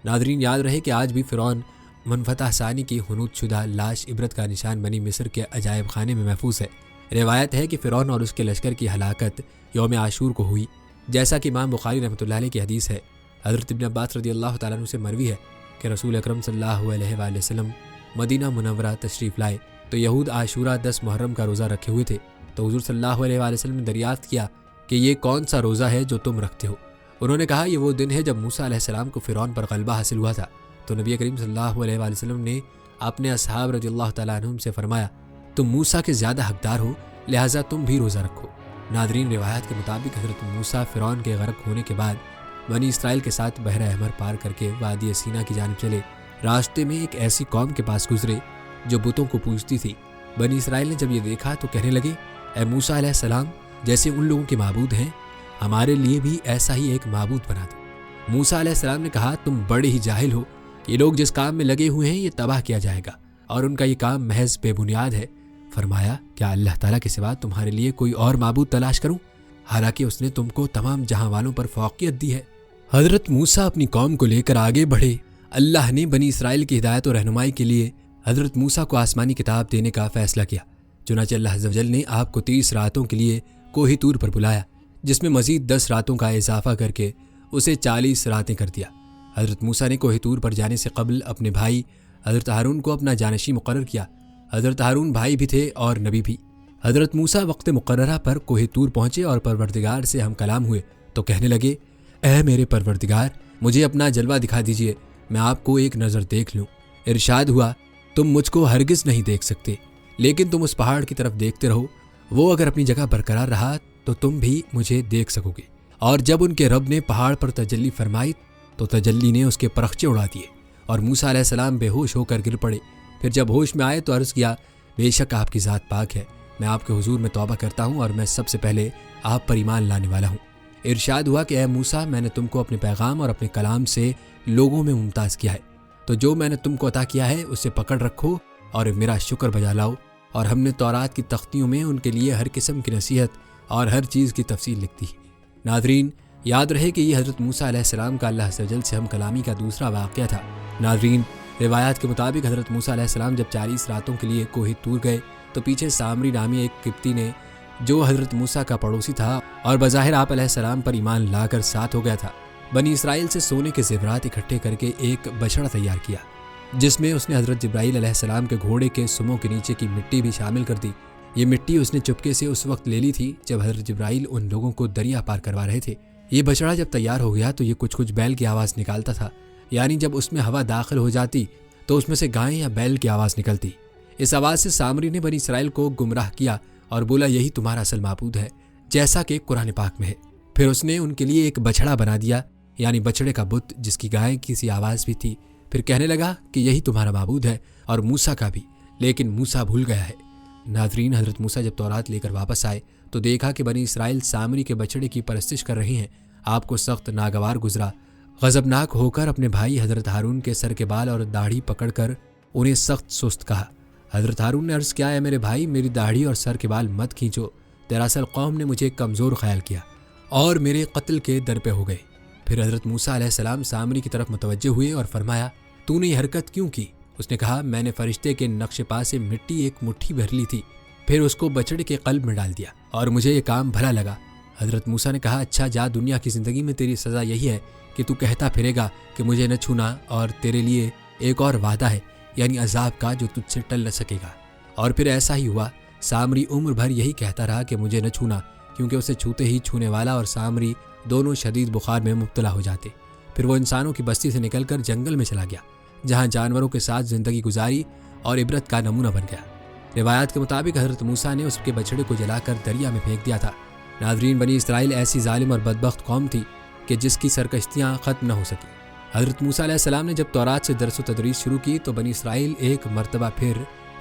ناظرین، یاد رہے کہ آج بھی فرعون منفتح ثانی کی حنوط شدہ لاش عبرت کا نشان بنی مصر کے عجائب خانے میں محفوظ ہے۔ روایت ہے کہ فرعون اور اس کے لشکر کی ہلاکت یوم عاشور کو ہوئی، جیسا کہ امام بخاری رحمۃ اللہ علیہ کی حدیث ہے۔ حضرت ابن عباس رضی اللہ تعالیٰ عنہ سے مروی ہے کہ رسول اکرم صلی اللہ علیہ وآلہ وسلم مدینہ منورہ تشریف لائے تو یہود عاشورہ 10 محرم کا روزہ رکھے ہوئے تھے، تو حضور صلی اللہ علیہ وآلہ وسلم نے دریافت کیا کہ یہ کون سا روزہ ہے جو تم رکھتے ہو؟ انہوں نے کہا، یہ وہ دن ہے جب موسیٰ علیہ السلام کو فرعون پر غلبہ حاصل ہوا تھا۔ تو نبی کریم صلی اللہ علیہ وآلہ وسلم نے اپنے اصحاب رضی اللہ تعالیٰ عنہم سے فرمایا، تم موسیٰ کے زیادہ حقدار ہو، لہٰذا تم بھی روزہ رکھو۔ ناظرین، روایت کے مطابق حضرت موسیٰ فرعون کے غرق ہونے کے بعد بنی اسرائیل کے ساتھ بحیرہ احمر پار کر کے وادی سینا کی جانب چلے۔ راستے میں ایک ایسی قوم کے پاس گزرے جو بتوں کو پوجتی تھی۔ بنی اسرائیل نے جب یہ دیکھا تو کہنے لگے، اے موسیٰ علیہ السلام، جیسے ان لوگوں کے معبود ہیں ہمارے لیے بھی ایسا ہی ایک معبود بنا دو۔ موسیٰ علیہ السلام نے کہا، تم بڑے ہی جاہل ہو، یہ لوگ جس کام میں لگے ہوئے ہیں یہ تباہ کیا جائے گا اور ان کا یہ کام محض بے بنیاد ہے۔ فرمایا، کیا اللہ تعالیٰ کے سوا تمہارے لیے کوئی اور معبود تلاش کروں، حالانکہ اس نے تم کو تمام جہاں والوں پر فوقیت دی ہے۔ حضرت موسیٰ اپنی قوم کو لے کر آگے بڑھے۔ اللہ نے بنی اسرائیل کی ہدایت و رہنمائی کے لیے حضرت موسیٰ کو آسمانی کتاب دینے کا فیصلہ کیا۔ چنانچہ اللہ عز و جل نے آپ کو 30 راتوں کے لیے کوہ طور پر بلایا، جس میں مزید 10 راتوں کا اضافہ کر کے اسے 40 راتیں کر دیا۔ حضرت موسیٰ نے کوہ طور پر جانے سے قبل اپنے بھائی حضرت ہارون کو اپنا جانشین مقرر کیا۔ حضرت ہارون بھائی بھی تھے اور نبی بھی۔ حضرت موسیٰ وقت مقررہ پر کوہ طور پہنچے اور پروردگار سے ہم کلام ہوئے تو کہنے لگے، اے میرے پروردگار، مجھے اپنا جلوہ دکھا دیجئے، میں آپ کو ایک نظر دیکھ لوں۔ ارشاد ہوا، تم مجھ کو ہرگز نہیں دیکھ سکتے، لیکن تم اس پہاڑ کی طرف دیکھتے رہو، وہ اگر اپنی جگہ برقرار رہا تو تم بھی مجھے دیکھ سکو گے۔ اور جب ان کے رب نے پہاڑ پر تجلی فرمائی تو تجلی نے اس کے پرخچے اڑا دیے اور موسیٰ علیہ السلام بے ہوش ہو کر گر پڑے۔ پھر جب ہوش میں آئے تو عرض کیا، بے شک آپ کی ذات پاک ہے، میں آپ کے حضور میں توبہ کرتا ہوں اور میں سب سے پہلے آپ پر ایمان لانے والا ہوں۔ ارشاد ہوا کہ اے موسیٰ، میں نے تم کو اپنے پیغام اور اپنے کلام سے لوگوں میں ممتاز کیا ہے، تو جو میں نے تم کو عطا کیا ہے اسے پکڑ رکھو اور میرا شکر بجا لاؤ۔ اور ہم نے تورات کی تختیوں میں ان کے لیے ہر قسم کی نصیحت اور ہر چیز کی تفصیل لکھ دی۔ ناظرین، یاد رہے کہ یہ حضرت موسیٰ علیہ السلام کا اللہ عز و جل سے ہم کلامی کا دوسرا واقعہ تھا۔ ناظرین، روایات کے مطابق حضرت موسیٰ علیہ السلام جب 40 راتوں کے لیے کوہ طور گئے تو پیچھے سامری نامی ایک قبطی نے، جو حضرت موسیٰ کا پڑوسی تھا اور بظاہر آپ علیہ السلام پر ایمان لا کر ساتھ ہو گیا تھا، بنی اسرائیل سے سونے کے زیورات اکٹھے کر کے ایک بچھڑا تیار کیا، جس میں اس نے حضرت جبرائیل علیہ السلام کے گھوڑے کے سموں کے نیچے کی مٹی بھی شامل کر دی۔ یہ مٹی اس نے چپکے سے اس وقت لے لی تھی جب حضرت جبرائیل ان لوگوں کو دریا پار کروا رہے تھے۔ یہ بچڑا جب تیار ہو گیا تو یہ کچھ بیل کی آواز نکالتا تھا، یعنی جب اس میں ہوا داخل ہو جاتی تو اس میں سے گائیں یا بیل کی آواز نکلتی۔ اس آواز سے سامری نے بنی اسرائیل کو گمراہ کیا اور بولا یہی تمہارا اصل معبود ہے، جیسا کہ قرآن پاک میں ہے۔ پھر اس نے ان کے لیے ایک بچڑا بنا دیا، یعنی بچڑے کا بت جس کی گائے کی سی آواز بھی تھی۔ پھر کہنے لگا کہ یہی تمہارا معبود ہے اور موسیٰ کا بھی، لیکن موسیٰ بھول گیا ہے۔ ناظرین، حضرت موسیٰ جب تورات لے کر واپس آئے تو دیکھا کہ بنی اسرائیل سامری کے بچڑے کی پرستش کر رہے ہیں۔ آپ کو سخت ناگوار گزرا، غضبناک ہو کر اپنے بھائی حضرت ہارون کے سر کے بال اور داڑھی پکڑ کر انہیں سخت سست کہا۔ حضرت ہارون نے عرض کیا، اے میرے بھائی، میری داڑھی اور سر کے بال مت کھینچو، دراصل قوم نے مجھے کمزور خیال کیا اور میرے قتل کے در پہ ہو گئے۔ پھر حضرت موسیٰ علیہ السلام سامری کی طرف متوجہ ہوئے اور فرمایا، تو نے یہ حرکت کیوں کی؟ اس نے کہا، میں نے فرشتے کے نقش پا سے مٹی ایک مٹھی بھر لی تھی، پھر اس کو بچڑے کے قلب میں ڈال دیا اور مجھے یہ کام بھلا لگا۔ حضرت موسیٰ نے کہا، اچھا جا، دنیا کی زندگی میں تیری سزا یہی ہے کہ تو کہتا پھرے گا کہ مجھے نہ چھونا، اور تیرے لیے ایک اور وعدہ ہے، یعنی عذاب کا، جو تجھ سے ٹل نہ سکے گا۔ اور پھر ایسا ہی ہوا۔ سامری عمر بھر یہی کہتا رہا کہ مجھے نہ چھونا، کیونکہ اسے چھوتے ہی چھونے والا اور سامری دونوں شدید بخار میں مبتلا ہو جاتے۔ پھر وہ انسانوں کی بستی سے نکل کر جنگل میں چلا گیا، جہاں جانوروں کے ساتھ زندگی گزاری اور عبرت کا نمونہ بن گیا۔ روایات کے مطابق حضرت موسیٰ نے اس کے بچڑے کو جلا کر دریا میں پھینک دیا تھا۔ ناظرین، بنی اسرائیل ایسی ظالم اور بدبخت قوم تھی کہ جس کی سرکشتیاں ختم نہ ہو سکیں۔ حضرت موسیٰ علیہ السلام نے جب تورات سے درس و تدریس شروع کی تو بنی اسرائیل ایک مرتبہ پھر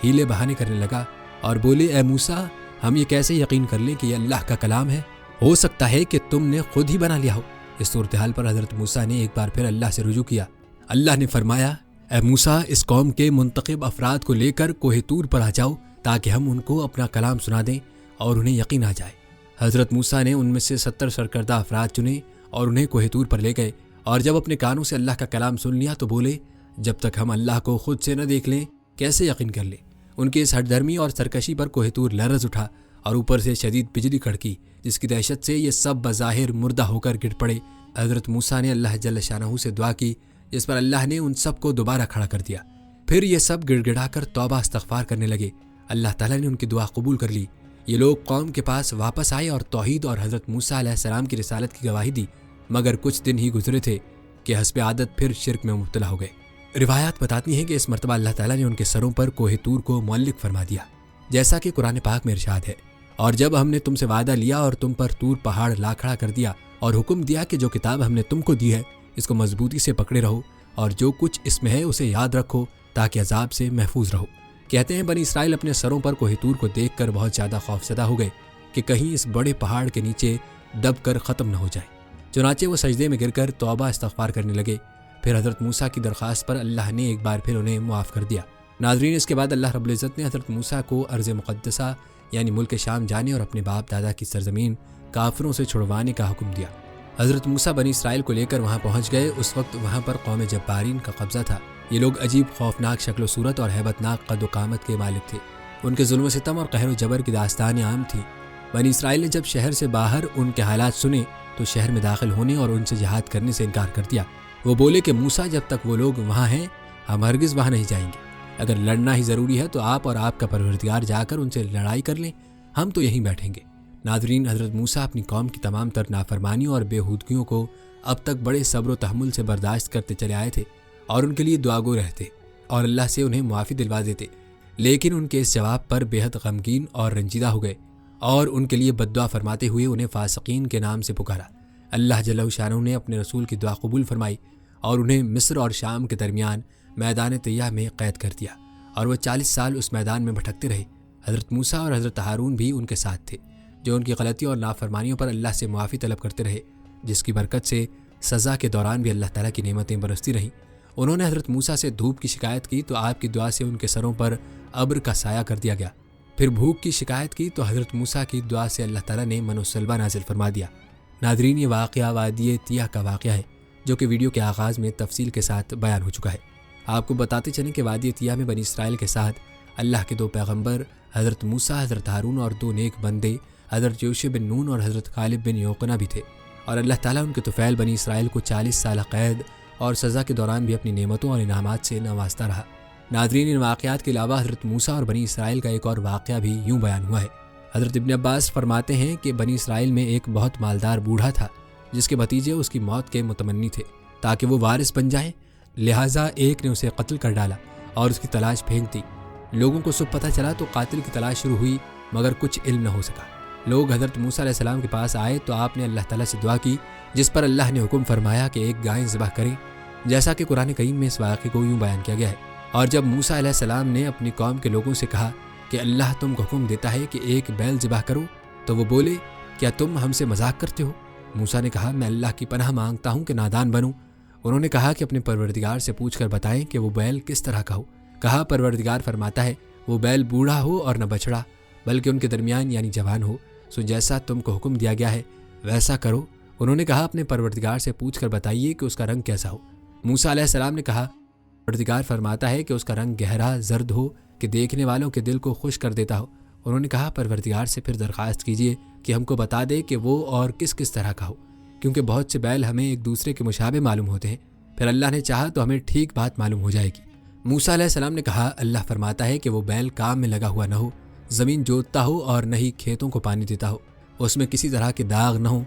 ہیلے بہانے کرنے لگا اور بولے، اے موسیٰ، ہم یہ کیسے یقین کر لیں کہ یہ اللہ کا کلام ہے؟ ہو سکتا ہے کہ تم نے خود ہی بنا لیا ہو۔ اس صورتحال پر حضرت موسیٰ نے ایک بار پھر اللہ سے رجوع کیا۔ اللہ نے فرمایا، اے موسیٰ، اس قوم کے منتخب افراد کو لے کر کوہ طور پر آ جاؤ تاکہ ہم ان کو اپنا کلام سنا دیں اور انہیں یقین آ جائے۔ حضرت موسیٰ نے ان میں سے 70 سرکردہ افراد چنے اور انہیں کوہ طور پر لے گئے، اور جب اپنے کانوں سے اللہ کا کلام سن لیا تو بولے، جب تک ہم اللہ کو خود سے نہ دیکھ لیں کیسے یقین کر لیں؟ ان کی اس ہٹ دھرمی اور سرکشی پر کوہ طور لرز اٹھا اور اوپر سے شدید بجلی کڑکی، جس کی دہشت سے یہ سب بظاہر مردہ ہو کر گر پڑے۔ حضرت موسیٰ نے اللہ جل شانہ سے دعا کی، جس پر اللہ نے ان سب کو دوبارہ کھڑا کر دیا۔ پھر یہ سب گڑ گڑا کر توبہ استغفار کرنے لگے۔ اللہ تعالیٰ نے ان کی دعا قبول کر لی۔ یہ لوگ قوم کے پاس واپس آئے اور توحید اور حضرت موسیٰ علیہ السلام کی رسالت کی گواہی دی، مگر کچھ دن ہی گزرے تھے کہ حسب عادت پھر شرک میں مبتلا ہو گئے۔ روایات بتاتی ہیں کہ اس مرتبہ اللہ تعالیٰ نے ان کے سروں پر کوہ طور کو معلق فرما دیا، جیسا کہ قرآن پاک میں ارشاد ہے، اور جب ہم نے تم سے وعدہ لیا اور تم پر طور پہاڑ لا کھڑا کر دیا اور حکم دیا کہ جو کتاب ہم نے تم کو دی ہے اس کو مضبوطی سے پکڑے رہو اور جو کچھ اس میں ہے اسے یاد رکھو تاکہ عذاب سے محفوظ رہو۔ کہتے ہیں بنی اسرائیل اپنے سروں پر کوہ طور کو دیکھ کر بہت زیادہ خوفزدہ ہو گئے کہ کہیں اس بڑے پہاڑ کے نیچے دب کر ختم نہ ہو جائے۔ چنانچہ وہ سجدے میں گر کر توبہ استغفار کرنے لگے۔ پھر حضرت موسیٰ کی درخواست پر اللہ نے ایک بار پھر انہیں معاف کر دیا۔ ناظرین، اس کے بعد اللہ رب العزت نے حضرت موسیٰ کو ارض مقدسہ یعنی ملک شام جانے اور اپنے باپ دادا کی سرزمین کافروں سے چھڑوانے کا حکم دیا۔ حضرت موسیٰ بنی اسرائیل کو لے کر وہاں پہنچ گئے۔ اس وقت وہاں پر قوم جبارین کا قبضہ تھا۔ یہ لوگ عجیب خوفناک شکل و صورت اور ہیبت ناک قد و قامت کے مالک تھے۔ ان کے ظلم و ستم اور قہر و جبر کی داستانیں عام تھیں۔ بنی اسرائیل نے جب شہر سے باہر ان کے حالات سنے تو شہر میں داخل ہونے اور ان سے جہاد کرنے سے انکار کر دیا۔ وہ بولے کہ موسیٰ، جب تک وہ لوگ وہاں ہیں ہم ہرگز وہاں نہیں جائیں گے۔ اگر لڑنا ہی ضروری ہے تو آپ اور آپ کا پروردگار جا کر ان سے لڑائی کر لیں، ہم تو یہیں بیٹھیں گے۔ ناظرین، حضرت موسیٰ اپنی قوم کی تمام تر نافرمانیوں اور بےہودگیوں کو اب تک بڑے صبر و تحمل سے برداشت کرتے چلے آئے تھے اور ان کے لیے دعا گو رہتے اور اللہ سے انہیں معافی دلوا دیتے، لیکن ان کے اس جواب پر بے حد غمگین اور رنجیدہ ہو گئے اور ان کے لیے بد دعا فرماتے ہوئے انہیں فاسقین کے نام سے پکارا۔ اللہ جل شانہ نے اپنے رسول کی دعا قبول فرمائی اور انہیں مصر اور شام کے درمیان میدان طیہ میں قید کر دیا اور وہ 40 سال اس میدان میں بھٹکتے رہے۔ حضرت موسیٰ اور حضرت ہارون بھی ان کے ساتھ تھے، جو ان کی غلطیوں اور نافرمانیوں پر اللہ سے معافی طلب کرتے رہے، جس کی برکت سے سزا کے دوران بھی اللہ تعالیٰ کی نعمتیں برستی رہیں۔ انہوں نے حضرت موسیٰ سے دھوپ کی شکایت کی تو آپ کی دعا سے ان کے سروں پر ابر کا سایہ کر دیا گیا۔ پھر بھوک کی شکایت کی تو حضرت موسیٰ کی دعا سے اللہ تعالیٰ نے من و سلوہ نازل فرما دیا۔ ناظرین، یہ واقعہ وادی تیہ کا واقعہ ہے، جو کہ ویڈیو کے آغاز میں تفصیل کے ساتھ بیان ہو چکا ہے۔ آپ کو بتاتے چلیں کہ وادی تیہ میں بنی اسرائیل کے ساتھ اللہ کے 2 پیغمبر حضرت موسیٰ، حضرت ہارون اور 2 نیک بندے حضرت یوشع بن نون اور حضرت کالب بن یوقنہ بھی تھے، اور اللہ تعالیٰ ان کے طفیل بنی اسرائیل کو 40 سالہ قید اور سزا کے دوران بھی اپنی نعمتوں اور انعامات سے نوازتا رہا۔ ناظرین، ان واقعات کے علاوہ حضرت موسیٰ اور بنی اسرائیل کا ایک اور واقعہ بھی یوں بیان ہوا ہے۔ حضرت ابن عباس فرماتے ہیں کہ بنی اسرائیل میں ایک بہت مالدار بوڑھا تھا، جس کے بھتیجے اس کی موت کے متمنی تھے تاکہ وہ وارث بن جائے، لہٰذا ایک نے اسے قتل کر ڈالا اور اس کی تلاش پھینک دی۔ لوگوں کو سب پتہ چلا تو قاتل کی تلاش شروع ہوئی، مگر کچھ علم نہ ہو سکا۔ لوگ حضرت موسیٰ علیہ السلام کے پاس آئے تو آپ نے اللہ تعالیٰ سے دعا کی، جس پر اللہ نے حکم فرمایا کہ ایک گائے ذبح کریں، جیسا کہ قرآن کریم میں اس واقعے کو یوں بیان کیا گیا ہے۔ اور جب موسیٰ علیہ السلام نے اپنی قوم کے لوگوں سے کہا کہ اللہ تم کو حکم دیتا ہے کہ ایک بیل ذبح کرو، تو وہ بولے، کیا تم ہم سے مذاق کرتے ہو؟ موسیٰ نے کہا، میں اللہ کی پناہ مانگتا ہوں کہ نادان بنوں۔ انہوں نے کہا کہ اپنے پروردگار سے پوچھ کر بتائیں کہ وہ بیل کس طرح کا ہو۔ کہا، پروردگار فرماتا ہے وہ بیل بوڑھا ہو اور نہ بچڑا، بلکہ ان کے درمیان یعنی جوان ہو، سو جیسا تم کو حکم دیا گیا ہے ویسا کرو۔ انہوں نے کہا، اپنے پروردگار سے پوچھ کر بتائیے کہ اس کا رنگ کیسا ہو۔ موسیٰ علیہ السلام نے کہا، پروردگار فرماتا ہے کہ اس کا رنگ گہرا زرد ہو کہ دیکھنے والوں کے دل کو خوش کر دیتا ہو۔ انہوں نے کہا، پروردگار سے پھر درخواست کیجیے کہ ہم کو بتا دے کہ وہ اور کس کس طرح کا ہو، کیونکہ بہت سے بیل ہمیں ایک دوسرے کے مشابہ معلوم ہوتے ہیں، پھر اللہ نے چاہا تو ہمیں ٹھیک بات معلوم ہو جائے گی۔ موسیٰ علیہ السلام نے کہا، اللہ فرماتا ہے کہ وہ بیل کام میں لگا ہوا نہ ہو، زمین جوتتا ہو اور نہ ہی کھیتوں کو پانی دیتا ہو، اس میں کسی طرح کے داغ نہ ہو۔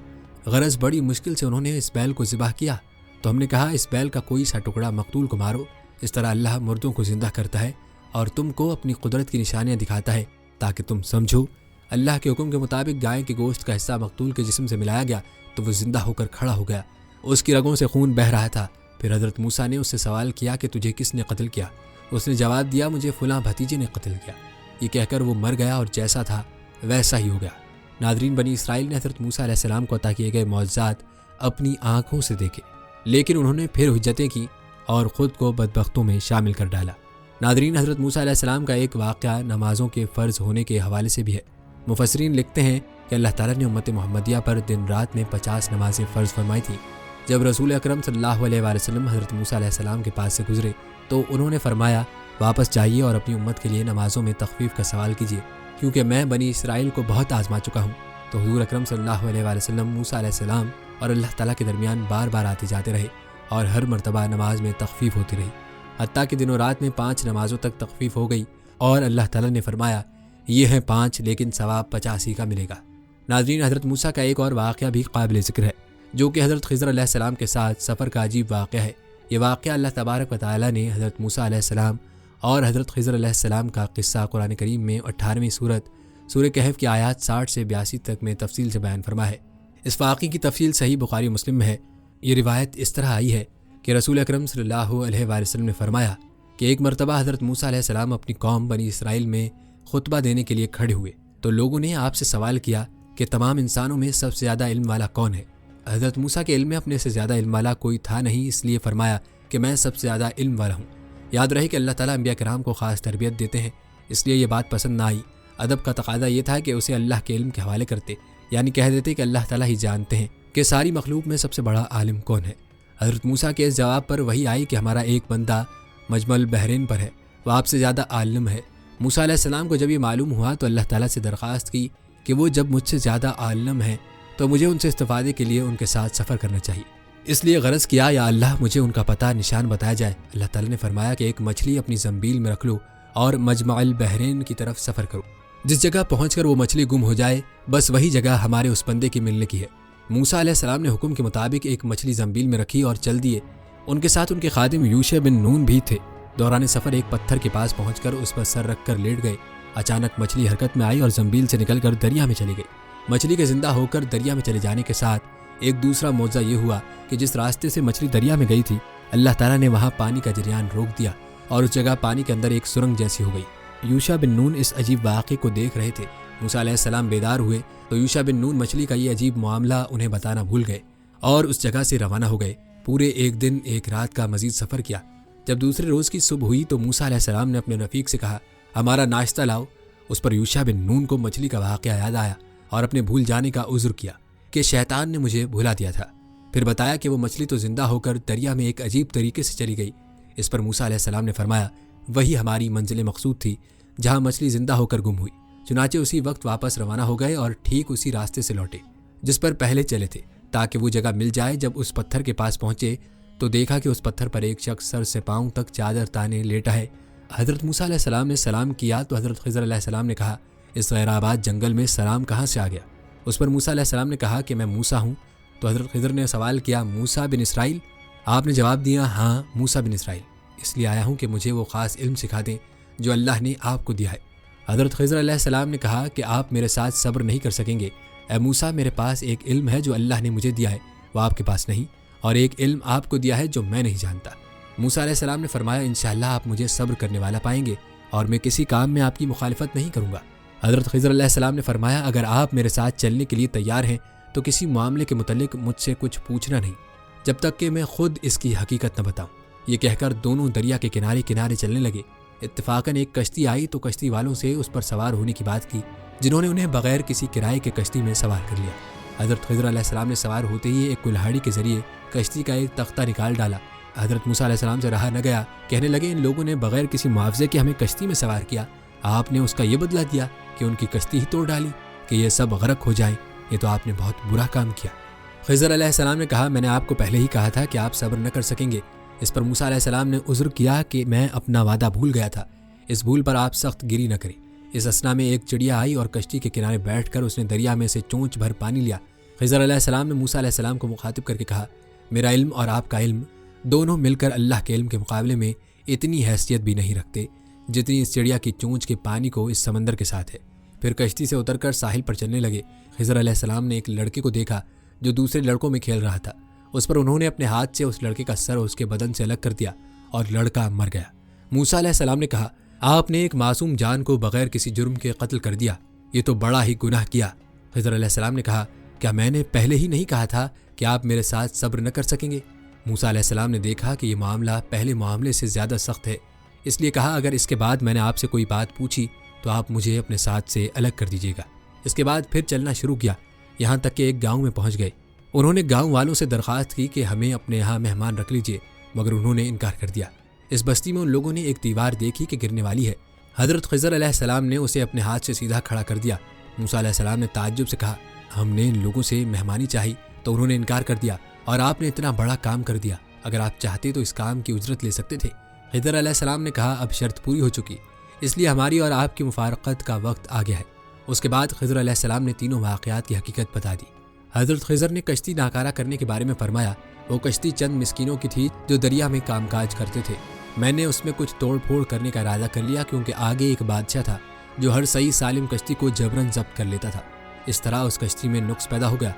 غرض بڑی مشکل سے انہوں نے اس بیل کو ذبح کیا، تو ہم نے کہا، اس بیل کا کوئی سا ٹکڑا مقتول کو مارو، اس طرح اللہ مردوں کو زندہ کرتا ہے اور تم کو اپنی قدرت کی نشانیاں دکھاتا ہے تاکہ تم سمجھو۔ اللہ کے حکم کے مطابق گائے کے گوشت کا حصہ مقتول کے جسم سے ملایا گیا تو وہ زندہ ہو کر کھڑا ہو گیا، اس کی رگوں سے خون بہہ رہا تھا۔ پھر حضرت موسیٰ نے اس سے سوال کیا کہ تجھے کس نے قتل کیا؟ اس نے جواب دیا، مجھے فلاں بھتیجے نے قتل کیا۔ یہ کہہ کر وہ مر گیا اور جیسا تھا ویسا ہی ہو گیا۔ ناظرین، بنی اسرائیل نے حضرت موسیٰ علیہ السلام کو عطا کیے گئے معجزات اپنی آنکھوں سے دیکھے، لیکن انہوں نے پھر حجتیں کی اور خود کو بدبختوں میں شامل کر ڈالا۔ ناظرین، حضرت موسیٰ علیہ السلام کا ایک واقعہ نمازوں کے فرض ہونے کے حوالے سے بھی ہے۔ مفسرین لکھتے ہیں کہ اللہ تعالیٰ نے امت محمدیہ پر دن رات میں 50 نمازیں فرض فرمائی تھیں۔ جب رسول اکرم صلی اللہ علیہ وآلہ وسلم حضرت موسیٰ علیہ السلام کے پاس سے گزرے تو انہوں نے فرمایا، واپس جائیے اور اپنی امت کے لیے نمازوں میں تخفیف کا سوال کیجیے، کیونکہ میں بنی اسرائیل کو بہت آزما چکا ہوں۔ تو حضور اکرم صلی اللہ علیہ وآلہ وسلم موسیٰ علیہ السلام اور اللہ تعالیٰ کے درمیان بار بار آتے جاتے رہے اور ہر مرتبہ نماز میں تخفیف ہوتی رہی، حتیٰ کہ دن و رات میں 5 نمازوں تک تخفیف ہو گئی، اور اللہ تعالیٰ نے فرمایا، یہ ہیں 5 لیکن ثواب 85 کا ملے گا۔ ناظرین، حضرت موسیٰ کا ایک اور واقعہ بھی قابل ذکر ہے، جو کہ حضرت خضر علیہ السلام کے ساتھ سفر کا عجیب واقعہ ہے۔ یہ واقعہ اللہ تبارک و تعالیٰ نے حضرت موسیٰ علیہ السلام اور حضرت خضر علیہ السلام کا قصہ قرآن کریم میں 18ویں سورہ کہف کی آیات 60 سے 82 تک میں تفصیل سے بیان فرما ہے۔ اس واقعے کی تفصیل صحیح بخاری مسلم میں ہے۔ یہ روایت اس طرح آئی ہے کہ رسول اکرم صلی اللہ علیہ وآلہ وسلم نے فرمایا کہ ایک مرتبہ حضرت موسیٰ علیہ السلام اپنی قوم بنی اسرائیل میں خطبہ دینے کے لیے کھڑے ہوئے تو لوگوں نے آپ سے سوال کیا کہ تمام انسانوں میں سب سے زیادہ علم والا کون ہے؟ حضرت موسیٰ کے علم میں اپنے سے زیادہ علم والا کوئی تھا نہیں، اس لیے فرمایا کہ میں سب سے زیادہ علم والا ہوں۔ یاد رہے کہ اللہ تعالیٰ انبیاء کرام کو خاص تربیت دیتے ہیں، اس لیے یہ بات پسند نہ آئی۔ ادب کا تقاضا یہ تھا کہ اسے اللہ کے علم کے حوالے کرتے، یعنی کہہ دیتے کہ اللہ تعالیٰ ہی جانتے ہیں کہ ساری مخلوق میں سب سے بڑا عالم کون ہے۔ حضرت موسیٰ کے اس جواب پر وہی آئی کہ ہمارا ایک بندہ مجمع البحرین پر ہے، وہ آپ سے زیادہ عالم ہے۔ موسیٰ علیہ السلام کو جب یہ معلوم ہوا تو اللہ تعالیٰ سے درخواست کی کہ وہ جب مجھ سے زیادہ عالم ہیں تو مجھے ان سے استفادے کے لیے ان کے ساتھ سفر کرنا چاہیے۔ اس لیے غرض کیا، یا اللہ مجھے ان کا پتہ نشان بتایا جائے۔ اللہ تعالیٰ نے فرمایا کہ ایک مچھلی اپنی زنبیل میں رکھ لو اور مجمع البحرین کی طرف سفر کرو، جس جگہ پہنچ کر وہ مچھلی گم ہو جائے بس وہی جگہ ہمارے اس بندے کی ملنے کی ہے۔ موسیٰ علیہ السلام نے حکم کے مطابق ایک مچھلی زنبیل میں رکھی اور چل دیے۔ ان کے ساتھ ان کے خادم یوشع بن نون بھی تھے۔ دوران سفر ایک پتھر کے پاس پہنچ کر اس پر سر رکھ کر لیٹ گئے۔ اچانک مچھلی حرکت میں آئی اور زنبیل سے نکل کر دریا میں چلی گئی۔ مچھلی کے زندہ ہو کر دریا میں چلے جانے کے ساتھ ایک دوسرا معجزہ یہ ہوا کہ جس راستے سے مچھلی دریا میں گئی تھی، اللہ تعالیٰ نے وہاں پانی کا جریان روک دیا اور اس جگہ پانی کے اندر ایک سرنگ جیسی ہو گئی۔ یوشع بن نون اس عجیب واقعے کو دیکھ رہے تھے۔ موسیٰ علیہ السلام بیدار ہوئے تو یوشع بن نون مچھلی کا یہ عجیب معاملہ انہیں بتانا بھول گئے اور اس جگہ سے روانہ ہو گئے۔ پورے ایک دن ایک رات کا مزید سفر کیا۔ جب دوسرے روز کی صبح ہوئی تو موسیٰ علیہ السلام نے اپنے رفیق سے کہا، ہمارا ناشتہ لاؤ۔ اس پر یوشع بن نون کو مچھلی کا واقعہ یاد آیا اور اپنے بھول جانے کا عذر کیا کہ شیطان نے مجھے بھلا دیا تھا۔ پھر بتایا کہ وہ مچھلی تو زندہ ہو کر دریا میں ایک عجیب طریقے سے چلی گئی۔ اس پر موسیٰ علیہ السلام نے فرمایا، وہی ہماری منزل مقصود تھی جہاں مچھلی زندہ ہو کر گم ہوئی۔ چنانچہ اسی وقت واپس روانہ ہو گئے اور ٹھیک اسی راستے سے لوٹے جس پر پہلے چلے تھے، تاکہ وہ جگہ مل جائے۔ جب اس پتھر کے پاس پہنچے تو دیکھا کہ اس پتھر پر ایک شخص سر سے پاؤں تک چادر تانے لیٹا ہے۔ حضرت موسیٰ علیہ السلام نے سلام کیا تو حضرت خضر علیہ السلام نے کہا، اس غیر آباد جنگل میں سلام کہاں سے آ گیا؟ اس پر موسیٰ علیہ السلام نے کہا کہ میں موسیٰ ہوں۔ تو حضرت خضر نے سوال کیا، موسیٰ بن اسرائیل؟ آپ نے جواب دیا، ہاں موسیٰ بن اسرائیل، اس لیے آیا ہوں کہ مجھے وہ خاص علم سکھا دیں جو اللہ نے آپ کو دیا ہے۔ حضرت خضر علیہ السلام نے کہا کہ آپ میرے ساتھ صبر نہیں کر سکیں گے۔ اے موسیٰ، میرے پاس ایک علم ہے جو اللہ نے مجھے دیا ہے، وہ آپ کے پاس نہیں، اور ایک علم آپ کو دیا ہے جو میں نہیں جانتا۔ موسیٰ علیہ السلام نے فرمایا، انشاءاللہ آپ مجھے صبر کرنے والا پائیں گے اور میں کسی کام میں آپ کی مخالفت نہیں کروں گا۔ حضرت خضر علیہ السلام نے فرمایا، اگر آپ میرے ساتھ چلنے کے لیے تیار ہیں تو کسی معاملے کے متعلق مجھ سے کچھ پوچھنا نہیں جب تک کہ میں خود اس کی حقیقت نہ بتاؤں۔ یہ کہہ کر دونوں دریا کے کنارے کنارے چلنے لگے۔ اتفاقاً ایک کشتی آئی تو کشتی والوں سے اس پر سوار ہونے کی بات کی، جنہوں نے انہیں بغیر کسی کرائے کے کشتی میں سوار کر لیا۔ حضرت خضر علیہ السلام نے سوار ہوتے ہی ایک کلہاڑی کے ذریعے کشتی کا ایک تختہ نکال ڈالا۔ حضرت موسیٰ علیہ السلام سے رہا نہ گیا، کہنے لگے، ان لوگوں نے بغیر کسی معاوضے کے ہمیں کشتی میں سوار کیا، آپ نے اس کا یہ بدلہ دیا کہ ان کی کشتی ہی توڑ ڈالی کہ یہ سب غرق ہو جائیں، یہ تو آپ نے بہت برا کام کیا۔ خضر علیہ السلام نے کہا، میں نے آپ کو پہلے ہی کہا تھا کہ آپ صبر نہ کر سکیں گے۔ اس پر موسیٰ علیہ السلام نے عذر کیا کہ میں اپنا وعدہ بھول گیا تھا، اس بھول پر آپ سخت گری نہ کریں۔ اس اثنا میں ایک چڑیا آئی اور کشتی کے کنارے بیٹھ کر اس نے دریا میں سے چونچ بھر پانی لیا۔ خضر علیہ السلام نے موسیٰ علیہ السلام کو مخاطب کر کے کہا، میرا علم اور آپ کا علم دونوں مل کر اللہ کے علم کے مقابلے میں اتنی حیثیت بھی نہیں رکھتے جتنی اس چڑیا کی چونچ کے پانی کو اس سمندر کے ساتھ ہے۔ پھر کشتی سے اتر کر ساحل پر چلنے لگے۔ خضر علیہ السلام نے ایک لڑکے کو دیکھا جو دوسرے لڑکوں میں کھیل رہا تھا۔ اس پر انہوں نے اپنے ہاتھ سے اس لڑکے کا سر اس کے بدن سے الگ کر دیا اور لڑکا مر گیا۔ موسیٰ علیہ السلام نے کہا، آپ نے ایک معصوم جان کو بغیر کسی جرم کے قتل کر دیا، یہ تو بڑا ہی گناہ کیا۔ خضر علیہ السلام نے کہا، کیا میں نے پہلے ہی نہیں کہا تھا کہ آپ میرے ساتھ صبر نہ کر سکیں گے؟ موسیٰ علیہ السلام نے دیکھا کہ یہ معاملہ پہلے معاملے سے زیادہ سخت ہے، اس لیے کہا، اگر اس کے بعد میں نے آپ سے کوئی بات پوچھی تو آپ مجھے اپنے ساتھ سے الگ کر دیجیے گا۔ اس کے بعد پھر چلنا شروع کیا، یہاں تک کہ ایک گاؤں میں پہنچ گئے۔ انہوں نے گاؤں والوں سے درخواست کی کہ ہمیں اپنے یہاں مہمان رکھ لیجیے، مگر انہوں نے انکار کر دیا۔ اس بستی میں ان لوگوں نے ایک دیوار دیکھی کہ گرنے والی ہے۔ حضرت خضر علیہ السلام نے اسے اپنے ہاتھ سے سیدھا کھڑا کر دیا۔ موسیٰ علیہ السلام نے تعجب سے کہا، ہم نے ان لوگوں سے مہمانی چاہی تو انہوں نے انکار کر دیا، اور آپ نے اتنا بڑا کام کر دیا، اگر آپ چاہتے تو اس کام کی اجرت لے سکتے تھے۔ خضر علیہ السلام نے کہا، اب شرط پوری ہو چکی، اس لیے ہماری اور آپ کی مفارقت کا وقت آ گیا ہے۔ اس کے بعد خضر علیہ السلام نے تینوں واقعات کی حقیقت بتا دی۔ حضرت خضر نے کشتی ناکارہ کرنے کے بارے میں فرمایا، وہ کشتی چند مسکینوں کی تھی جو دریا میں کام کاج کرتے تھے۔ میں نے اس میں کچھ توڑ پھوڑ کرنے کا ارادہ کر لیا، کیونکہ آگے ایک بادشاہ تھا جو ہر صحیح سالم کشتی کو جبراً ضبط کر لیتا تھا۔ اس طرح اس کشتی میں نقص پیدا ہو گیا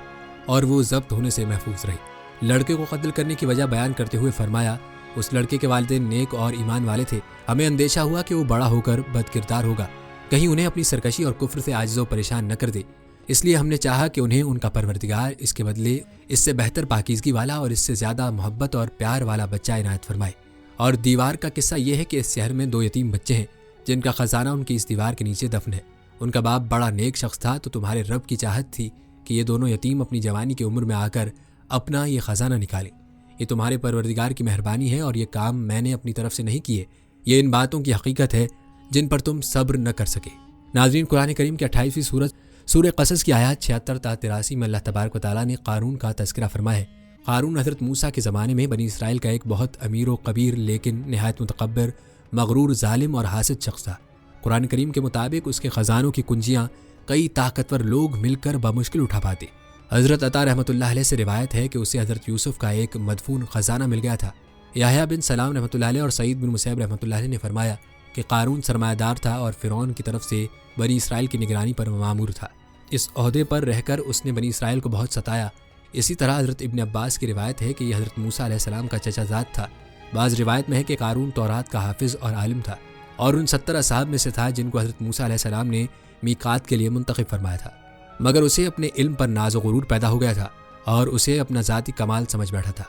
اور وہ ضبط ہونے سے محفوظ رہی۔ لڑکے کو قتل کرنے کی وجہ بیان کرتے ہوئے فرمایا، اس لڑکے کے والدین نیک اور ایمان والے تھے، ہمیں اندیشہ ہوا کہ وہ بڑا ہو کر بد کردار ہوگا، کہیں انہیں اپنی سرکشی اور کفر سے عاجز و پریشان نہ کر دے، اس لیے ہم نے چاہا کہ انہیں ان کا پروردگار اس کے بدلے اس سے بہتر پاکیزگی والا اور اس سے زیادہ محبت اور پیار والا بچہ عنایت فرمائے۔ اور دیوار کا قصہ یہ ہے کہ اس شہر میں 2 یتیم بچے ہیں جن کا خزانہ ان کی اس دیوار کے نیچے دفن ہے۔ ان کا باپ بڑا نیک شخص تھا، تو تمہارے رب کی چاہت تھی کہ یہ دونوں یتیم اپنی جوانی کی عمر میں آ کر اپنا یہ خزانہ نکالیں۔ یہ تمہارے پروردگار کی مہربانی ہے اور یہ کام میں نے اپنی طرف سے نہیں کیے، یہ ان باتوں کی حقیقت ہے جن پر تم صبر نہ کر سکے۔ ناظرین، قرآن کریم کی 28ویں سورت سورہ قصص کی آیات 76 تا 83 میں اللہ تبارک و تعالیٰ نے قارون کا تذکرہ فرمایا ہے۔ قارون حضرت موسیٰ کے زمانے میں بنی اسرائیل کا ایک بہت امیر و کبیر لیکن نہایت متکبر، مغرور، ظالم اور حاسد شخص تھا۔ قرآن کریم کے مطابق اس کے خزانوں کی کنجیاں کئی طاقتور لوگ مل کر بمشکل اٹھا پاتے۔ حضرت عطا رحمۃ اللہ علیہ سے روایت ہے کہ اسے حضرت یوسف کا ایک مدفون خزانہ مل گیا تھا۔ یحییٰ بن سلام رحمۃ اللہ علیہ اور سعید بن مسیب رحمۃ اللہ علیہ نے فرمایا کہ قارون سرمایہ دار تھا اور فرعون کی طرف سے بنی اسرائیل کی نگرانی پر مامور تھا۔ اس عہدے پر رہ کر اس نے بنی اسرائیل کو بہت ستایا۔ اسی طرح حضرت ابن عباس کی روایت ہے کہ یہ حضرت موسیٰ علیہ السلام کا چچا زاد تھا۔ بعض روایت میں ہے کہ قارون تورات کا حافظ اور عالم تھا اور ان 70 اصحاب میں سے تھا جن کو حضرت موسیٰ علیہ السلام نے میقات کے لیے منتخب فرمایا تھا، مگر اسے اپنے علم پر ناز و غرور پیدا ہو گیا تھا اور اسے اپنا ذاتی کمال سمجھ بیٹھا تھا۔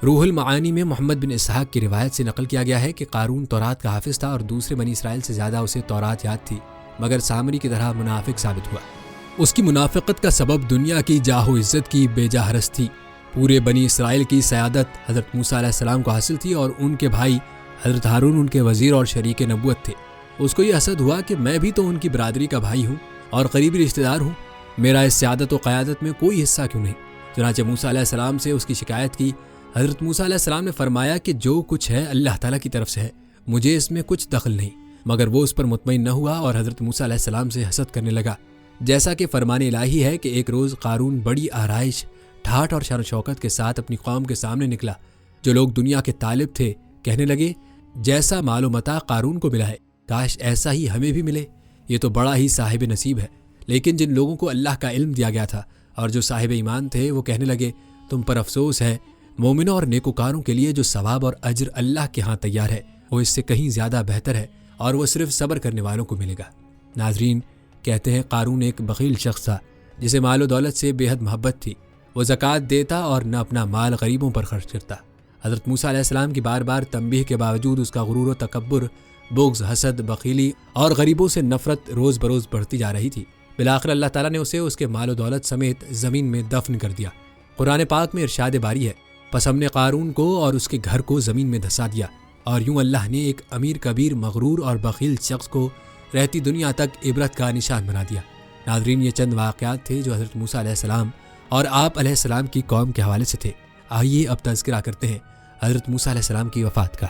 روح المعانی میں محمد بن اسحاق کی روایت سے نقل کیا گیا ہے کہ قارون تورات کا حافظ تھا اور دوسرے بنی اسرائیل سے زیادہ اسے تورات یاد تھی، مگر سامری کی طرح منافق ثابت ہوا۔ اس کی منافقت کا سبب دنیا کی جاہ و عزت کی بے جا ہرس تھی۔ پورے بنی اسرائیل کی سیادت حضرت موسیٰ علیہ السلام کو حاصل تھی اور ان کے بھائی حضرت ہارون ان کے وزیر اور شریک نبوت تھے۔ اس کو یہ حسد ہوا کہ میں بھی تو ان کی برادری کا بھائی ہوں اور قریبی رشتہ دار ہوں، میرا اس سیادت و قیادت میں کوئی حصہ کیوں نہیں؟ چنانچہ موسیٰ علیہ السلام سے اس کی شکایت کی۔ حضرت موسیٰ علیہ السلام نے فرمایا کہ جو کچھ ہے اللہ تعالیٰ کی طرف سے ہے، مجھے اس میں کچھ دخل نہیں، مگر وہ اس پر مطمئن نہ ہوا اور حضرت موسیٰ علیہ السلام سے حسد کرنے لگا۔ جیسا کہ فرمان الہی ہے کہ ایک روز قارون بڑی آرائش، ٹھاٹھ اور شان و شوکت کے ساتھ اپنی قوم کے سامنے نکلا۔ جو لوگ دنیا کے طالب تھے کہنے لگے، جیسا مال و متاع قارون کو ملا ہے کاش ایسا ہی ہمیں بھی ملے، یہ تو بڑا ہی صاحب نصیب ہے۔ لیکن جن لوگوں کو اللہ کا علم دیا گیا تھا اور جو صاحب ایمان تھے وہ کہنے لگے، تم پر افسوس ہے، مومنوں اور نیکوکاروں کے لیے جو ثواب اور اجر اللہ کے ہاں تیار ہے وہ اس سے کہیں زیادہ بہتر ہے اور وہ صرف صبر کرنے والوں کو ملے گا۔ ناظرین، کہتے ہیں قارون ایک بخیل شخص تھا جسے مال و دولت سے بے حد محبت تھی۔ وہ زکوٰۃ دیتا اور نہ اپنا مال غریبوں پر خرچ کرتا۔ حضرت موسیٰ علیہ السلام کی بار بار تنبیہ کے باوجود اس کا غرور و تکبر، بغض، حسد، بخیلی اور غریبوں سے نفرت روز بروز بڑھتی جا رہی تھی۔ بالآخر اللہ تعالیٰ نے اسے اس کے مال و دولت سمیت زمین میں دفن کر دیا۔ قرآن پاک میں ارشاد باری ہے، پس ہم نے قارون کو اور اس کے گھر کو زمین میں دھسا دیا، اور یوں اللہ نے ایک امیر کبیر، مغرور اور بخیل شخص کو رہتی دنیا تک عبرت کا نشان بنا دیا۔ ناظرین، یہ چند واقعات تھے جو حضرت موسیٰ علیہ السلام اور آپ علیہ السلام کی قوم کے حوالے سے تھے۔ آئیے اب تذکرہ کرتے ہیں حضرت موسیٰ علیہ السلام کی وفات کا۔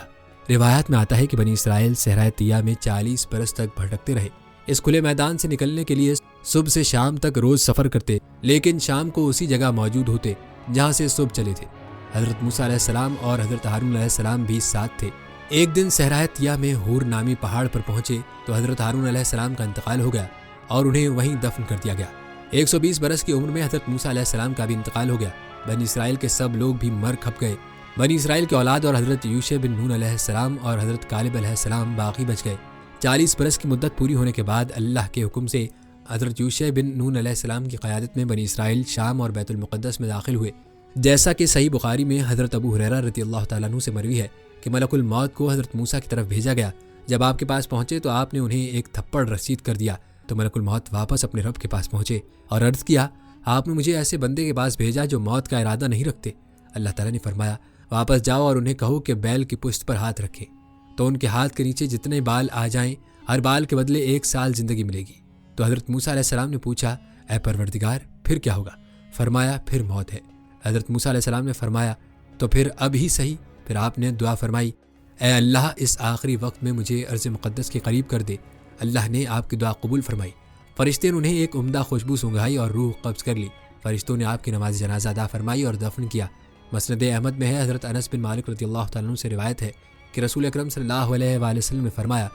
روایات میں آتا ہے کہ بنی اسرائیل صحرائے طیہ میں 40 برس تک بھٹکتے رہے۔ اس کھلے میدان سے نکلنے کے لیے صبح سے شام تک روز سفر کرتے، لیکن شام کو اسی جگہ موجود ہوتے جہاں سے صبح چلے تھے۔ حضرت موسیٰ علیہ السلام اور حضرت ہارون علیہ السلام بھی ساتھ تھے۔ ایک دن صحرائے طیہ میں ہور نامی پہاڑ پر پہنچے تو حضرت ہارون علیہ السلام کا انتقال ہو گیا اور انہیں وہیں دفن کر دیا گیا۔ 120 برس کی عمر میں حضرت موسیٰ علیہ السلام کا بھی انتقال ہو گیا۔ بنی اسرائیل کے سب لوگ بھی مر کھپ گئے۔ بنی اسرائیل کے اولاد اور حضرت یوشع بن نون علیہ السلام اور حضرت کالب علیہ السلام باقی بچ گئے۔ 40 برس کی مدت پوری ہونے کے بعد اللہ کے حکم سے حضرت یوشع بن نون علیہ السلام کی قیادت میں بنی اسرائیل شام اور بیت المقدس میں داخل ہوئے۔ جیسا کہ صحیح بخاری میں حضرت ابو ہریرہ رضی اللہ تعالیٰ عنہ سے مروی ہے کہ ملک الموت کو حضرت موسیٰ کی طرف بھیجا گیا۔ جب آپ کے پاس پہنچے تو آپ نے انہیں ایک تھپڑ رسید کر دیا تو ملک الموت واپس اپنے رب کے پاس پہنچے اور عرض کیا، آپ نے مجھے ایسے بندے کے پاس بھیجا جو موت کا ارادہ نہیں رکھتے۔ اللہ تعالیٰ نے فرمایا، واپس جاؤ اور انہیں کہو کہ بیل کی پشت پر ہاتھ رکھیں تو ان کے ہاتھ کے نیچے جتنے بال آ جائیں ہر بال کے بدلے 1 سال زندگی ملے گی۔ تو حضرت موسیٰ علیہ السلام نے پوچھا، اے پروردگار پھر کیا ہوگا؟ فرمایا، پھر موت ہے۔ حضرت موسیٰ علیہ السلام نے فرمایا، تو پھر اب ہی صحیح۔ پھر آپ نے دعا فرمائی، اے اللہ اس آخری وقت میں مجھے ارض مقدس کے قریب کر دے۔ اللہ نے آپ کی دعا قبول فرمائی۔ فرشتے نے انہیں ایک عمدہ خوشبو سونگھائی اور روح قبض کر لی۔ فرشتوں نے آپ کی نماز جنازہ ادا فرمائی اور دفن کیا۔ مسند احمد میں ہے، حضرت انس بن مالک رضی اللہ تعالیٰ عنہ سے روایت ہے کہ رسول اکرم صلی اللہ علیہ وآلہ وسلم نے فرمایا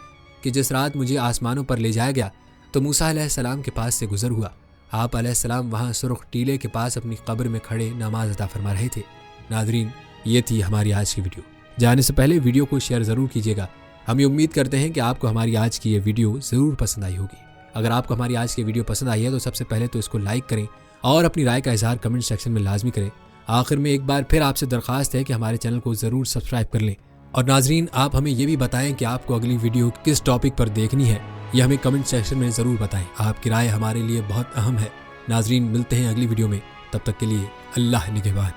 کہ جس رات مجھے آسمانوں پر لے جایا گیا تو موسیٰ علیہ السلام کے پاس سے گزر ہوا۔ آپ علیہ السلام وہاں سرخ ٹیلے کے پاس اپنی قبر میں کھڑے نماز ادا فرما رہے تھے۔ ناظرین، یہ تھی ہماری آج کی ویڈیو۔ جانے سے پہلے ویڈیو کو شیئر ضرور کیجیے گا۔ ہم یہ امید کرتے ہیں کہ آپ کو ہماری آج کی یہ ویڈیو ضرور پسند آئی ہوگی۔ اگر آپ کو ہماری آج کی ویڈیو پسند آئی ہے تو سب سے پہلے تو اس کو لائک کریں اور اپنی رائے کا اظہار کمنٹ سیکشن میں لازمی کریں۔ آخر میں ایک بار پھر آپ سے درخواست ہے کہ ہمارے چینل کو ضرور سبسکرائب کر لیں، اور ناظرین آپ ہمیں یہ بھی بتائیں کہ آپ کو اگلی ویڈیو کس ٹاپک پر دیکھنی ہے، یہ ہمیں کمنٹ سیکشن میں ضرور بتائیں۔ آپ کی رائے ہمارے لیے بہت اہم ہے۔ ناظرین، ملتے ہیں اگلی ویڈیو میں، تب تک کے لیے اللہ نگہبان۔